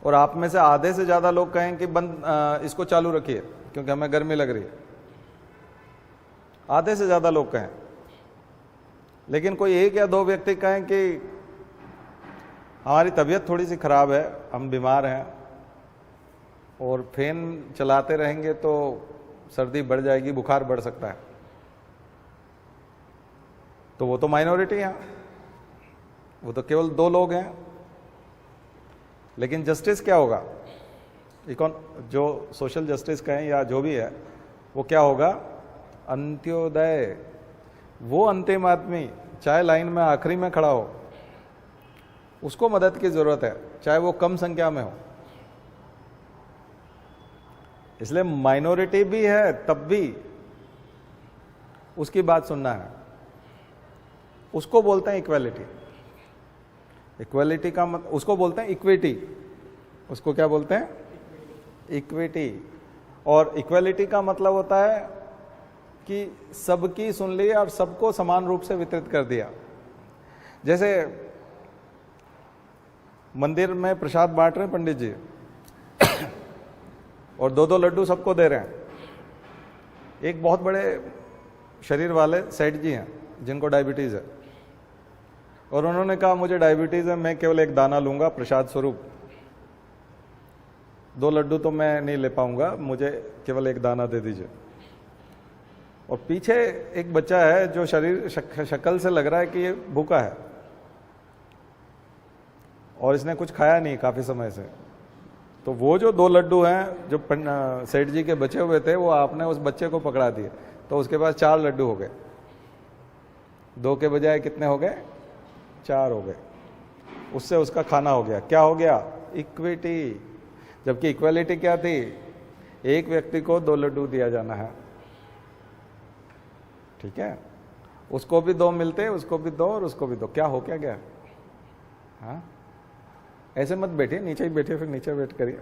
और आप में से आधे से ज्यादा लोग कहें कि इसको चालू रखिए क्योंकि हमें गर्मी लग रही है, आधे से ज्यादा लोग कहें, लेकिन कोई एक या दो व्यक्ति कहें कि हमारी तबीयत थोड़ी सी खराब है, हम बीमार हैं और फैन चलाते रहेंगे तो सर्दी बढ़ जाएगी, बुखार बढ़ सकता है, तो वो तो माइनॉरिटी है, वो तो केवल 2 लोग हैं। लेकिन जस्टिस क्या होगा? जो सोशल जस्टिस कहें या जो भी है, वो क्या होगा? अंत्योदय। वो अंतिम आदमी चाहे लाइन में आखिरी में खड़ा हो, उसको मदद की जरूरत है, चाहे वो कम संख्या में हो। इसलिए माइनॉरिटी भी है तब भी उसकी बात सुनना है। उसको बोलते हैं इक्वालिटी। इक्वालिटी का उसको बोलते हैं इक्विटी। उसको क्या बोलते हैं? इक्विटी। और इक्वालिटी का मतलब होता है कि सबकी सुन ली और सबको समान रूप से वितरित कर दिया। जैसे मंदिर में प्रसाद बांट रहे हैं पंडित जी और 2-2 लड्डू सबको दे रहे हैं। एक बहुत बड़े शरीर वाले सेठ जी हैं जिनको डायबिटीज है और उन्होंने कहा मुझे डायबिटीज है, मैं केवल 1 दाना लूंगा प्रसाद स्वरूप, 2 लड्डू तो मैं नहीं ले पाऊंगा, मुझे केवल 1 दाना दे दीजिए। और पीछे एक बच्चा है जो शक्ल से लग रहा है कि ये भूखा है और इसने कुछ खाया नहीं काफी समय से। तो वो जो 2 लड्डू हैं जो सेठ जी के बचे हुए थे, वो आपने उस बच्चे को पकड़ा दिए, तो उसके पास 4 लड्डू हो गए। 2 के बजाय कितने हो गए? 4 हो गए। उससे उसका खाना हो गया। क्या हो गया? इक्विटी। जबकि इक्वालिटी क्या थी? एक व्यक्ति को 2 लड्डू दिया जाना है, ठीक है? उसको भी 2 मिलते, उसको भी 2 और उसको भी 2। क्या हो क्या गया? हाँ, ऐसे मत बैठिए, नीचे ही बैठिए, फिर नीचे बैठ करिए,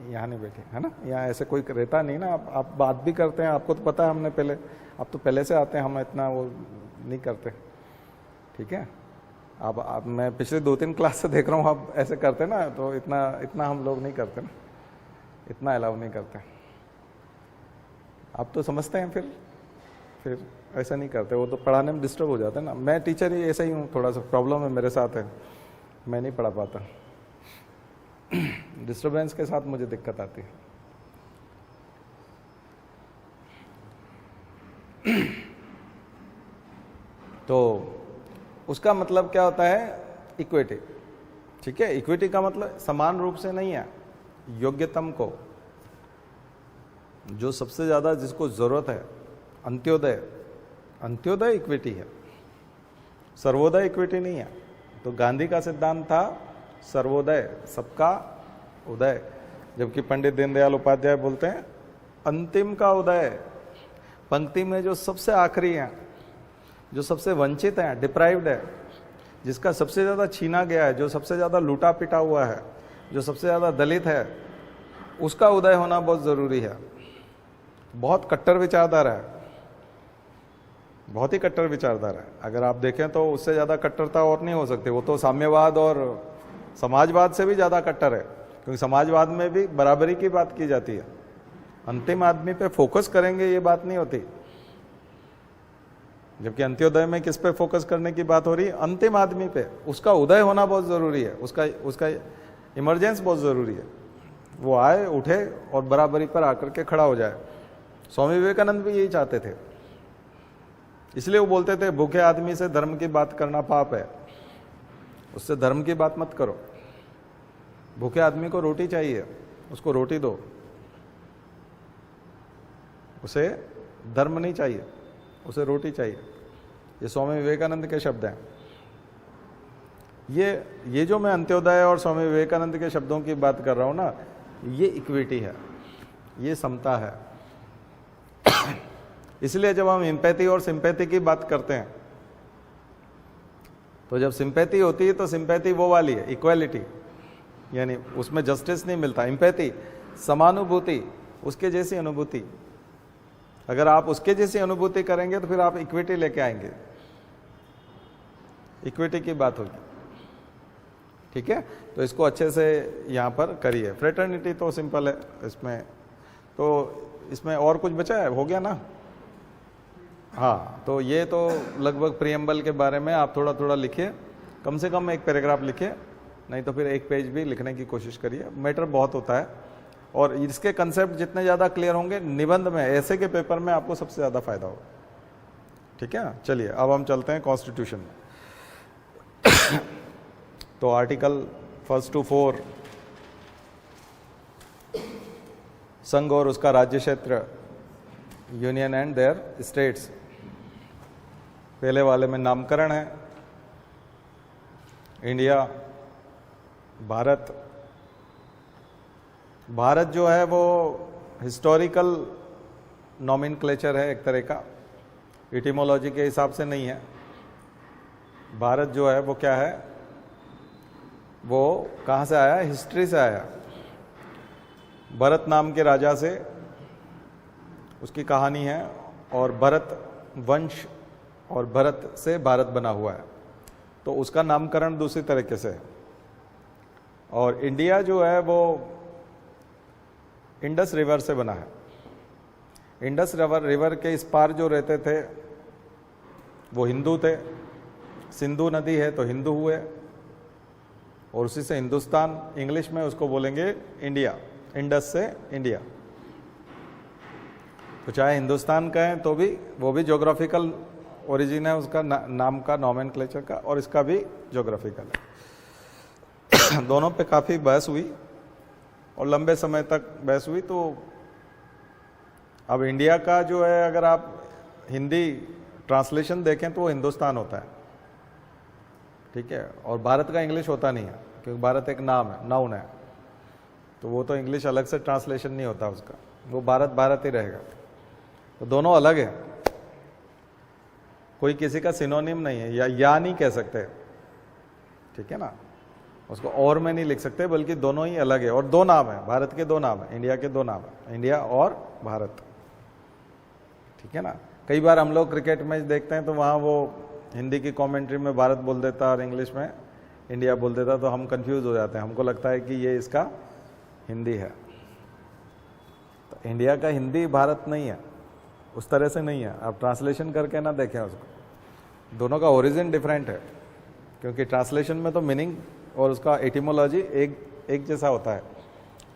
यहाँ नहीं बैठिए, है ना। यहाँ ऐसे कोई रहता नहीं ना। आप बात भी करते हैं, आपको तो पता है, हमने पहले, आप तो पहले से आते हैं, हम इतना वो नहीं करते, ठीक है। आप मैं पिछले 2-3 क्लास से देख रहा हूँ आप ऐसे करते ना, तो इतना हम लोग नहीं करते ना, इतना अलाउ नहीं करते। आप तो समझते हैं, फिर ऐसा नहीं करते। वो तो पढ़ाने में डिस्टर्ब हो जाता है ना। मैं टीचर ही ऐसा ही हूँ, थोड़ा सा प्रॉब्लम है मेरे साथ है, मैं नहीं पढ़ा पाता। डिस्टर्बेंस के साथ मुझे दिक्कत आती है। तो उसका मतलब क्या होता है? इक्विटी, ठीक है। इक्विटी का मतलब समान रूप से नहीं है, योग्यतम को, जो सबसे ज्यादा जिसको जरूरत है। अंत्योदय, अंत्योदय इक्विटी है, सर्वोदय इक्विटी नहीं है। तो गांधी का सिद्धांत था सर्वोदय, सबका उदय, जबकि पंडित दीनदयाल उपाध्याय बोलते हैं अंतिम का उदय। पंक्ति में जो सबसे आखिरी है, जो सबसे वंचित है, डिप्राइव्ड है, जिसका सबसे ज्यादा छीना गया है, जो सबसे ज्यादा लूटा पिटा हुआ है, जो सबसे ज्यादा दलित है, उसका उदय होना बहुत जरूरी है। बहुत कट्टर विचारधारा है, बहुत ही कट्टर विचारधारा है। अगर आप देखें तो उससे ज़्यादा कट्टरता और नहीं हो सकती। वो तो साम्यवाद और समाजवाद से भी ज़्यादा कट्टर है, क्योंकि समाजवाद में भी बराबरी की बात की जाती है। अंतिम आदमी पे फोकस करेंगे ये बात नहीं होती, जबकि अंत्योदय में किस पे फोकस करने की बात हो रही है? अंतिम आदमी पे। उसका उदय होना बहुत ज़रूरी है, उसका इमरजेंस बहुत ज़रूरी है। वो आए, उठे और बराबरी पर आकर के खड़ा हो जाए। स्वामी विवेकानंद भी यही चाहते थे, इसलिए वो बोलते थे भूखे आदमी से धर्म की बात करना पाप है, उससे धर्म की बात मत करो। भूखे आदमी को रोटी चाहिए, उसको रोटी दो, उसे धर्म नहीं चाहिए, उसे रोटी चाहिए। ये स्वामी विवेकानंद के शब्द हैं। ये जो मैं अंत्योदय और स्वामी विवेकानंद के शब्दों की बात कर रहा हूं ना, ये इक्विटी है, ये समता है। इसलिए जब हम एम्पैथी और सिंपैथी की बात करते हैं, तो जब सिंपैथी होती है तो सिंपैथी वो वाली है, इक्वालिटी, यानी उसमें जस्टिस नहीं मिलता। एम्पैथी समानुभूति, उसके जैसी अनुभूति। अगर आप उसके जैसी अनुभूति करेंगे तो फिर आप इक्विटी लेके आएंगे, इक्विटी की बात होगी। ठीक है, तो इसको अच्छे से यहाँ पर करिए। फ्रेटर्निटी तो सिंपल है इसमें, तो इसमें और कुछ बचा है? हो गया ना? हाँ, तो ये तो लगभग प्रियम्बल के बारे में आप थोड़ा थोड़ा लिखिए, कम से कम एक पैराग्राफ लिखिए, नहीं तो फिर एक पेज भी लिखने की कोशिश करिए। मैटर बहुत होता है और इसके कंसेप्ट जितने ज़्यादा क्लियर होंगे, निबंध में, ऐसे के पेपर में आपको सबसे ज़्यादा फायदा होगा। ठीक है, चलिए अब हम चलते हैं कॉन्स्टिट्यूशन में। तो आर्टिकल 1 to 4, संघ और उसका राज्य क्षेत्र, यूनियन एंड देयर स्टेट्स। पहले वाले में नामकरण है, इंडिया, भारत। भारत जो है वो हिस्टोरिकल नॉमेनक्लेचर है एक तरह का, इटिमोलॉजी के हिसाब से नहीं है। भारत जो है वो क्या है, वो कहाँ से आया? हिस्ट्री से आया। भरत नाम के राजा से उसकी कहानी है, और भरत वंश और भरत से भारत बना हुआ है, तो उसका नामकरण दूसरी तरीके से है। और इंडिया जो है वो इंडस रिवर से बना है। इंडस रिवर के इस पार जो रहते थे वो हिंदू थे। सिंधु नदी है तो हिंदू हुए, और उसी से हिंदुस्तान, इंग्लिश में उसको बोलेंगे इंडिया, इंडस से इंडिया। तो चाहे हिंदुस्तान कहें तो भी वो भी ज्योग्राफिकल ओरिजिन है उसका, नाम का, नॉमेनक्लेचर का, और इसका भी ज्योग्राफिकल है। दोनों पे काफ़ी बहस हुई और लंबे समय तक बहस हुई। तो अब इंडिया का जो है, अगर आप हिंदी ट्रांसलेशन देखें तो वो हिंदुस्तान होता है। ठीक है, और भारत का इंग्लिश होता नहीं है, क्योंकि भारत एक नाम है, नाउन है, तो वो तो इंग्लिश अलग से ट्रांसलेशन नहीं होता उसका, वो भारत भारत ही रहेगा। तो दोनों अलग है, कोई किसी का सिनोनिम नहीं है, या नहीं कह सकते। ठीक है ना, उसको और में नहीं लिख सकते, बल्कि दोनों ही अलग है। और दो नाम है, भारत के दो नाम है, इंडिया के दो नाम है, इंडिया और भारत। ठीक है ना, कई बार हम लोग क्रिकेट मैच देखते हैं तो वहाँ वो हिंदी की कमेंट्री में भारत बोल देता और इंग्लिश में इंडिया बोल देता, तो हम कंफ्यूज हो जाते हैं, हमको लगता है कि ये इसका हिंदी है। तो इंडिया का हिंदी भारत नहीं है, उस तरह से नहीं है। आप ट्रांसलेशन करके ना देखें उसको, दोनों का ओरिजिन डिफरेंट है, क्योंकि ट्रांसलेशन में तो मीनिंग और उसका एटिमोलॉजी एक जैसा होता है,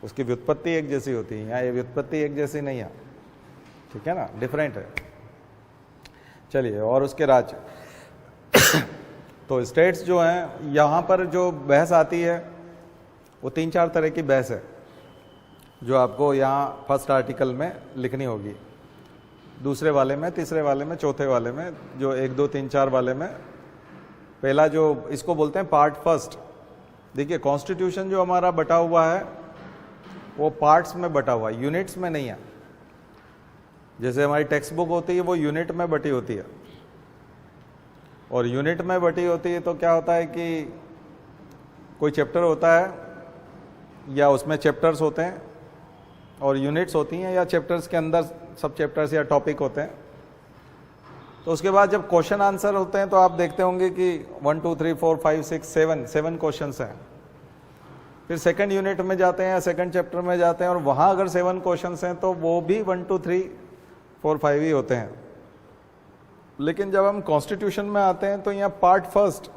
उसकी व्युत्पत्ति एक जैसी होती है। यहाँ ये व्युत्पत्ति एक जैसी नहीं है, ठीक है ना, डिफरेंट है। चलिए, और उसके राज्य। तो स्टेट्स जो हैं, यहाँ पर जो बहस आती है वो 3-4 तरह की बहस है, जो आपको यहाँ फर्स्ट आर्टिकल में लिखनी होगी, दूसरे वाले में, तीसरे वाले में, चौथे वाले में, जो 1, 2, 3, 4 वाले में। पहला जो इसको बोलते हैं पार्ट फर्स्ट। देखिए, कॉन्स्टिट्यूशन जो हमारा बटा हुआ है वो पार्ट्स में बटा हुआ है, यूनिट्स में नहीं है। जैसे हमारी टेक्स्ट बुक होती है वो यूनिट में बटी होती है, और यूनिट में बटी होती है तो क्या होता है कि कोई चैप्टर होता है या उसमें चैप्टर्स होते हैं और यूनिट्स होती हैं, या चैप्टर्स के अंदर सब चैप्टर्स या टॉपिक होते हैं। तो उसके बाद जब क्वेश्चन आंसर होते हैं तो आप देखते होंगे कि 1 2 3 4 5 6 7 क्वेश्चंस हैं। फिर सेकंड यूनिट में जाते हैं या सेकंड चैप्टर में जाते हैं और वहां अगर 7 क्वेश्चंस हैं तो वो भी 1 2 3 4 5 ही होते हैं। लेकिन जब हम कॉन्स्टिट्यूशन में आते हैं तो यहाँ part first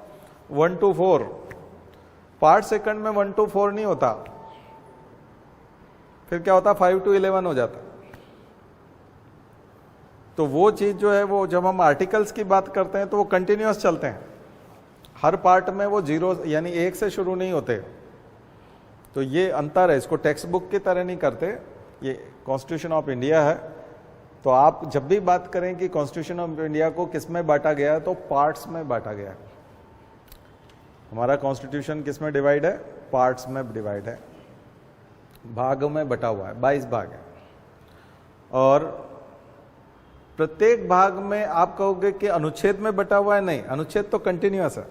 1 to 4, part second में 1 to 4 नहीं होता, फिर क्या होता 5 to 11 हो जाता। तो वो चीज जो है वो जब हम आर्टिकल्स की बात करते हैं तो वो कंटिन्यूअस चलते हैं, हर पार्ट में वो 0 यानी 1 से शुरू नहीं होते। तो ये अंतर है, इसको टेक्स्ट बुक की तरह नहीं करते, ये कॉन्स्टिट्यूशन ऑफ इंडिया है। तो आप जब भी बात करें कि कॉन्स्टिट्यूशन ऑफ इंडिया को किस में बांटा गया है तो पार्ट्स में बांटा गया है। हमारा कॉन्स्टिट्यूशन किस में डिवाइड है? पार्ट्स में डिवाइड है, भागों में बटा हुआ है, 22 भाग है। और प्रत्येक भाग में आप कहोगे कि अनुच्छेद में बटा हुआ है, नहीं, अनुच्छेद तो कंटिन्यूअस है,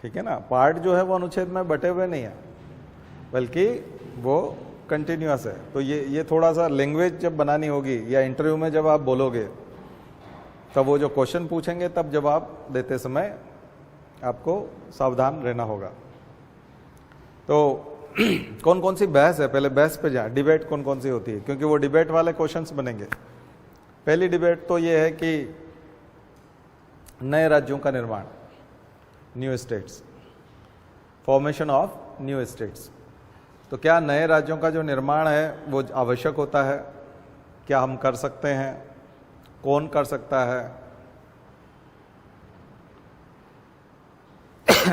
ठीक है ना। पार्ट जो है वो अनुच्छेद में बटे हुए नहीं है, बल्कि वो कंटिन्यूअस है। तो ये थोड़ा सा लैंग्वेज जब बनानी होगी या इंटरव्यू में जब आप बोलोगे तब वो जो क्वेश्चन पूछेंगे तब जवाब देते समय आपको सावधान रहना होगा। तो कौन कौन सी बहस है, पहले बहस पे जाए, डिबेट कौन कौन सी होती है, क्योंकि वो डिबेट वाले क्वेश्चंस बनेंगे। पहली डिबेट तो ये है कि नए राज्यों का निर्माण, new states, formation of new states. तो क्या नए राज्यों का जो निर्माण है वो आवश्यक होता है? क्या हम कर सकते हैं? कौन कर सकता है?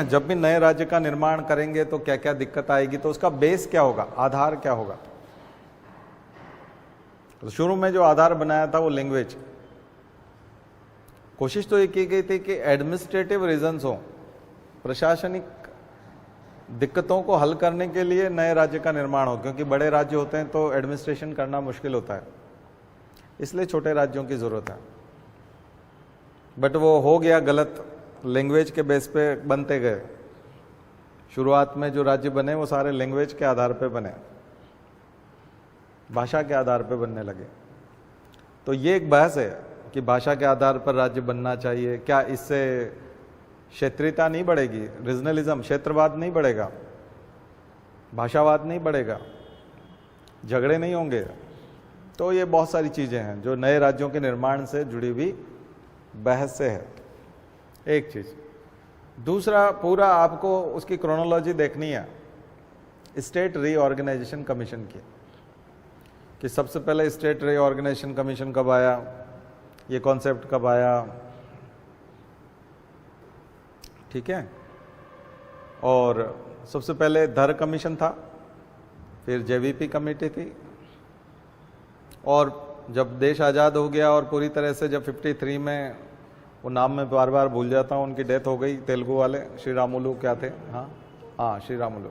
जब भी नए राज्य का निर्माण करेंगे तो क्या क्या दिक्कत आएगी, तो उसका बेस क्या होगा, आधार क्या होगा। तो शुरू में जो आधार बनाया था वो लैंग्वेज, कोशिश तो ये की गई थी कि एडमिनिस्ट्रेटिव रीजंस हो, प्रशासनिक दिक्कतों को हल करने के लिए नए राज्य का निर्माण हो, क्योंकि बड़े राज्य होते हैं तो एडमिनिस्ट्रेशन करना मुश्किल होता है, इसलिए छोटे राज्यों की जरूरत है। बट वो हो गया गलत, लैंग्वेज के बेस पे बनते गए। शुरुआत में जो राज्य बने वो सारे लैंग्वेज के आधार पे बने, भाषा के आधार पे बनने लगे। तो ये एक बहस है कि भाषा के आधार पर राज्य बनना चाहिए, क्या इससे क्षेत्रीयता नहीं बढ़ेगी, रीजनलिज्म, क्षेत्रवाद नहीं बढ़ेगा, भाषावाद नहीं बढ़ेगा, झगड़े नहीं होंगे। तो ये बहुत सारी चीजें हैं जो नए राज्यों के निर्माण से जुड़ी हुई बहस से है, एक चीज। दूसरा, पूरा आपको उसकी क्रोनोलॉजी देखनी है स्टेट रीऑर्गेनाइजेशन कमीशन की, कि सबसे पहले स्टेट रीऑर्गेनाइजेशन कमीशन कब आया, ये कॉन्सेप्ट कब आया, ठीक है। और सबसे पहले धर कमीशन था, फिर जेवीपी कमेटी थी, और जब देश आज़ाद हो गया और पूरी तरह से जब 53 में, वो नाम में बार बार भूल जाता हूँ, उनकी डेथ हो गई, तेलुगु वाले श्रीरामुलु क्या थे, हाँ श्रीरामुलु,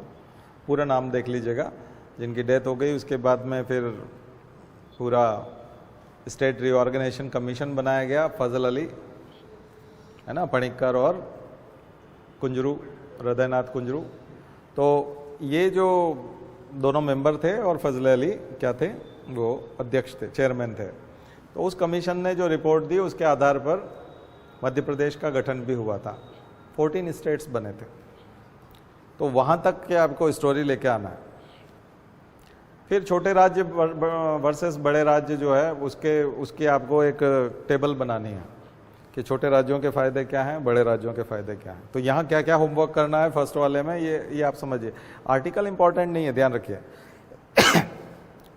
पूरा नाम देख लीजिएगा, जिनकी डेथ हो गई। उसके बाद में फिर पूरा स्टेट रीऑर्गेनाइजेशन कमीशन बनाया गया, फजल अली है ना, पणिक्कर और कुंजरू, हृदयनाथ कुंजरू। तो ये जो दोनों मेंबर थे और फजल अली क्या थे, वो अध्यक्ष थे, चेयरमैन थे। तो उस कमीशन ने जो रिपोर्ट दी उसके आधार पर मध्य प्रदेश का गठन भी हुआ था, 14 स्टेट्स बने थे। तो वहां तक के आपको स्टोरी लेके आना है। फिर छोटे राज्य वर्सेस बड़े राज्य जो है उसकी आपको एक टेबल बनानी है कि छोटे राज्यों के फायदे क्या हैं, बड़े राज्यों के फायदे क्या हैं। तो यहाँ क्या क्या होमवर्क करना है फर्स्ट वाले में, ये आप समझिए। आर्टिकल इंपॉर्टेंट नहीं है, ध्यान रखिए।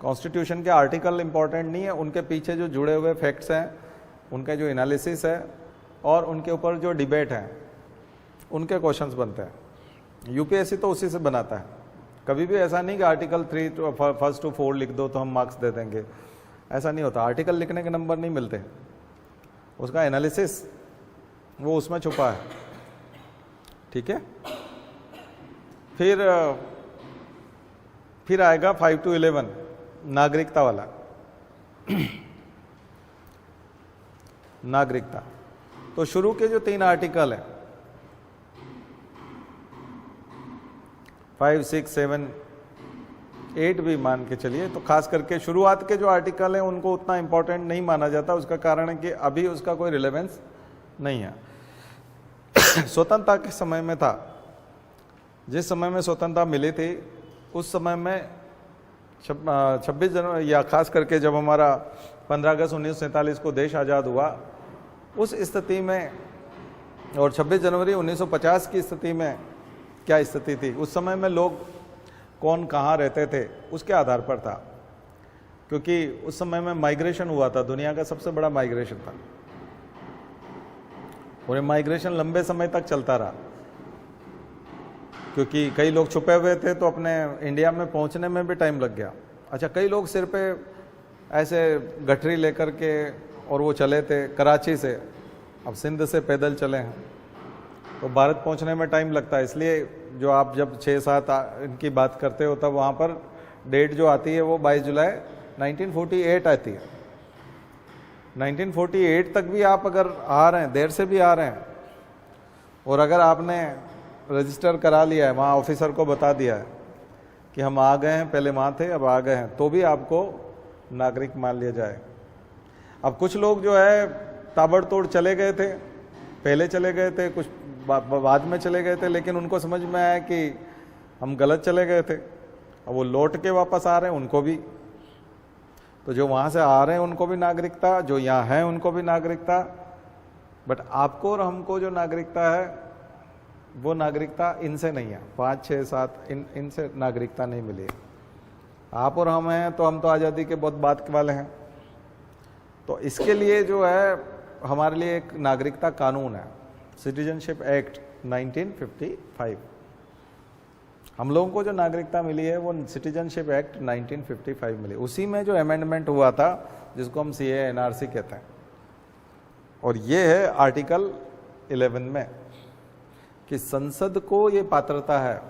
कॉन्स्टिट्यूशन के आर्टिकल इंपॉर्टेंट नहीं है, उनके पीछे जो जुड़े हुए फैक्ट्स हैं, उनका जो एनालिसिस है और उनके ऊपर जो डिबेट है, उनके क्वेश्चंस बनते हैं। यूपीएससी तो उसी से बनाता है। कभी भी ऐसा नहीं कि आर्टिकल 3 फर्स्ट टू 4 लिख दो तो हम मार्क्स दे देंगे, ऐसा नहीं होता। आर्टिकल लिखने के नंबर नहीं मिलते, उसका एनालिसिस वो उसमें छुपा है, ठीक है। फिर आएगा 5 to 11 नागरिकता वाला। नागरिकता, तो शुरू के जो 3 आर्टिकल हैं 5, 6, 7, 8 भी मान के चलिए। तो खास करके शुरुआत के जो आर्टिकल हैं उनको उतना इंपॉर्टेंट नहीं माना जाता। उसका कारण है कि अभी उसका कोई रिलेवेंस नहीं है। स्वतंत्रता के समय में था, जिस समय में स्वतंत्रता मिली थी उस समय में 26 जनवरी या खास करके जब हमारा 15 अगस्त 1947 को देश आज़ाद हुआ, उस स्थिति में, और 26 जनवरी 1950 की स्थिति में क्या स्थिति थी, उस समय में लोग कौन कहाँ रहते थे उसके आधार पर था। क्योंकि उस समय में माइग्रेशन हुआ था, दुनिया का सबसे बड़ा माइग्रेशन था, और ये माइग्रेशन लंबे समय तक चलता रहा। क्योंकि कई लोग छुपे हुए थे तो अपने इंडिया में पहुंचने में भी टाइम लग गया। अच्छा, कई लोग सिर पे ऐसे गठरी लेकर के और वो चले थे कराची से, अब सिंध से पैदल चले हैं तो भारत पहुंचने में टाइम लगता है। इसलिए जो आप जब 6-7 इनकी बात करते हो तब वहाँ पर डेट जो आती है वो 22 जुलाई 1948 आती है। 1948 तक भी आप अगर आ रहे हैं, देर से भी आ रहे हैं, और अगर आपने रजिस्टर करा लिया है, वहाँ ऑफिसर को बता दिया है कि हम आ गए हैं, पहले वहाँ थे अब आ गए हैं, तो भी आपको नागरिक मान लिया जाए। अब कुछ लोग जो है ताबड़तोड़ चले गए थे, पहले चले गए थे, कुछ बाद में चले गए थे, लेकिन उनको समझ में आया कि हम गलत चले गए थे। अब वो लौट के वापस आ रहे हैं, उनको भी, तो जो वहाँ से आ रहे हैं उनको भी नागरिकता, जो यहाँ हैं उनको भी नागरिकता। बट आपको और हमको जो नागरिकता है वो नागरिकता इनसे नहीं है, 5, 6, 7 इनसे नागरिकता नहीं मिली। आप और हम हैं तो हम तो आज़ादी के बहुत बाद वाले हैं। तो इसके लिए जो है हमारे लिए एक नागरिकता कानून है, सिटीजनशिप एक्ट 1955। हम लोगों को जो नागरिकता मिली है वो सिटीजनशिप एक्ट 1955 मिली। उसी में जो अमेंडमेंट हुआ था जिसको हम CAA NRC कहते हैं, और ये है आर्टिकल 11 में कि संसद को ये पात्रता है,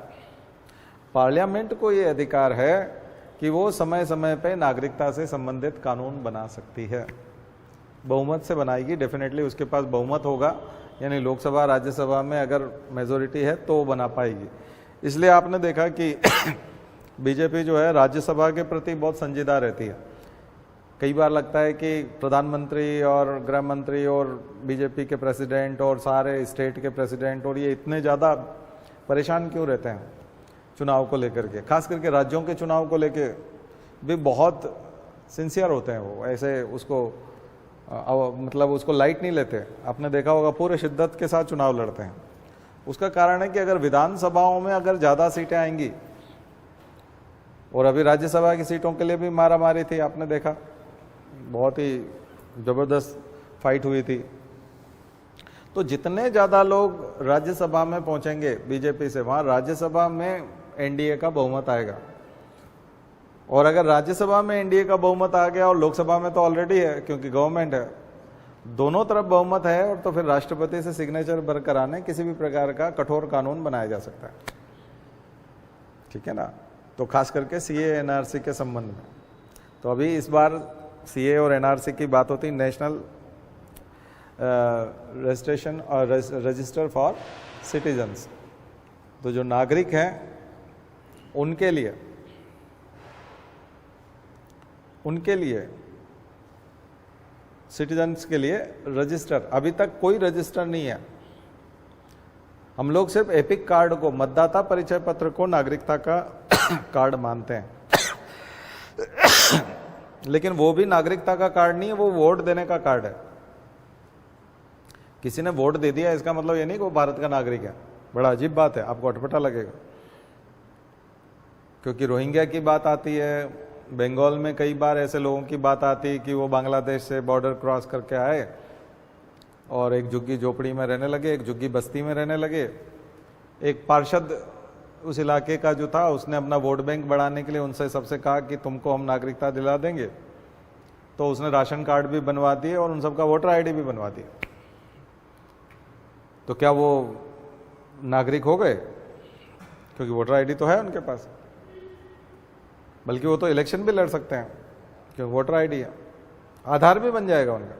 पार्लियामेंट को ये अधिकार है कि वो समय समय पे नागरिकता से संबंधित कानून बना सकती है। बहुमत से बनाएगी, डेफिनेटली उसके पास बहुमत होगा, यानी लोकसभा राज्यसभा में अगर मेजोरिटी है तो वो बना पाएगी। इसलिए आपने देखा कि बीजेपी जो है राज्यसभा के प्रति बहुत संजीदा रहती है। कई बार लगता है कि प्रधानमंत्री और गृह मंत्री और बीजेपी के प्रेसिडेंट और सारे स्टेट के प्रेसिडेंट और ये इतने ज़्यादा परेशान क्यों रहते हैं चुनाव को लेकर के, खास करके राज्यों के चुनाव को लेके भी बहुत सिंसियर होते हैं। वो ऐसे उसको मतलब उसको लाइट नहीं लेते। आपने देखा होगा पूरे शिद्दत के साथ चुनाव लड़ते हैं। उसका कारण है कि अगर विधानसभाओं में अगर ज़्यादा सीटें आएंगी, और अभी राज्यसभा की सीटों के लिए भी मारामारी थी, आपने देखा बहुत ही ज़बरदस्त फाइट हुई थी। तो जितने ज़्यादा लोग राज्यसभा में पहुंचेंगे बीजेपी से, वहाँ राज्यसभा में NDA का बहुमत आएगा। और अगर राज्यसभा में NDA का बहुमत आ गया और लोकसभा में तो ऑलरेडी है क्योंकि गवर्नमेंट है, दोनों तरफ बहुमत है, और तो फिर राष्ट्रपति से सिग्नेचर बरकराने किसी भी प्रकार का कठोर कानून बनाया जा सकता है। ठीक है ना। तो खास करके CAA NRC के संबंध में तो अभी इस बार CAA और NRC की बात होती, नेशनल रजिस्ट्रेशन और रजिस्टर फॉर सिटीजन्स। तो जो नागरिक हैं उनके लिए सिटीजन्स के लिए रजिस्टर, अभी तक कोई रजिस्टर नहीं है। हम लोग सिर्फ एपिक कार्ड को, मतदाता परिचय पत्र को नागरिकता का कार्ड मानते हैं। लेकिन वो भी नागरिकता का कार्ड नहीं है, वो वोट देने का कार्ड है। किसी ने वोट दे दिया इसका मतलब ये नहीं कि वो भारत का नागरिक है। बड़ा अजीब बात है, आपको अटपटा लगेगा। क्योंकि रोहिंग्या की बात आती है, बंगाल में कई बार ऐसे लोगों की बात आती है कि वो बांग्लादेश से बॉर्डर क्रॉस करके आए और एक झुग्गी झोपड़ी में रहने लगे, एक झुग्गी बस्ती में रहने लगे। एक पार्षद उस इलाके का जो था, उसने अपना वोट बैंक बढ़ाने के लिए उनसे सबसे कहा कि तुमको हम नागरिकता दिला देंगे। तो उसने राशन कार्ड भी बनवा दिए और उन सबका वोटर ID भी बनवा दिया। तो क्या वो नागरिक हो गए? क्योंकि वोटर ID तो है उनके पास, बल्कि वो तो इलेक्शन भी लड़ सकते हैं क्योंकि वोटर ID है, आधार भी बन जाएगा उनका।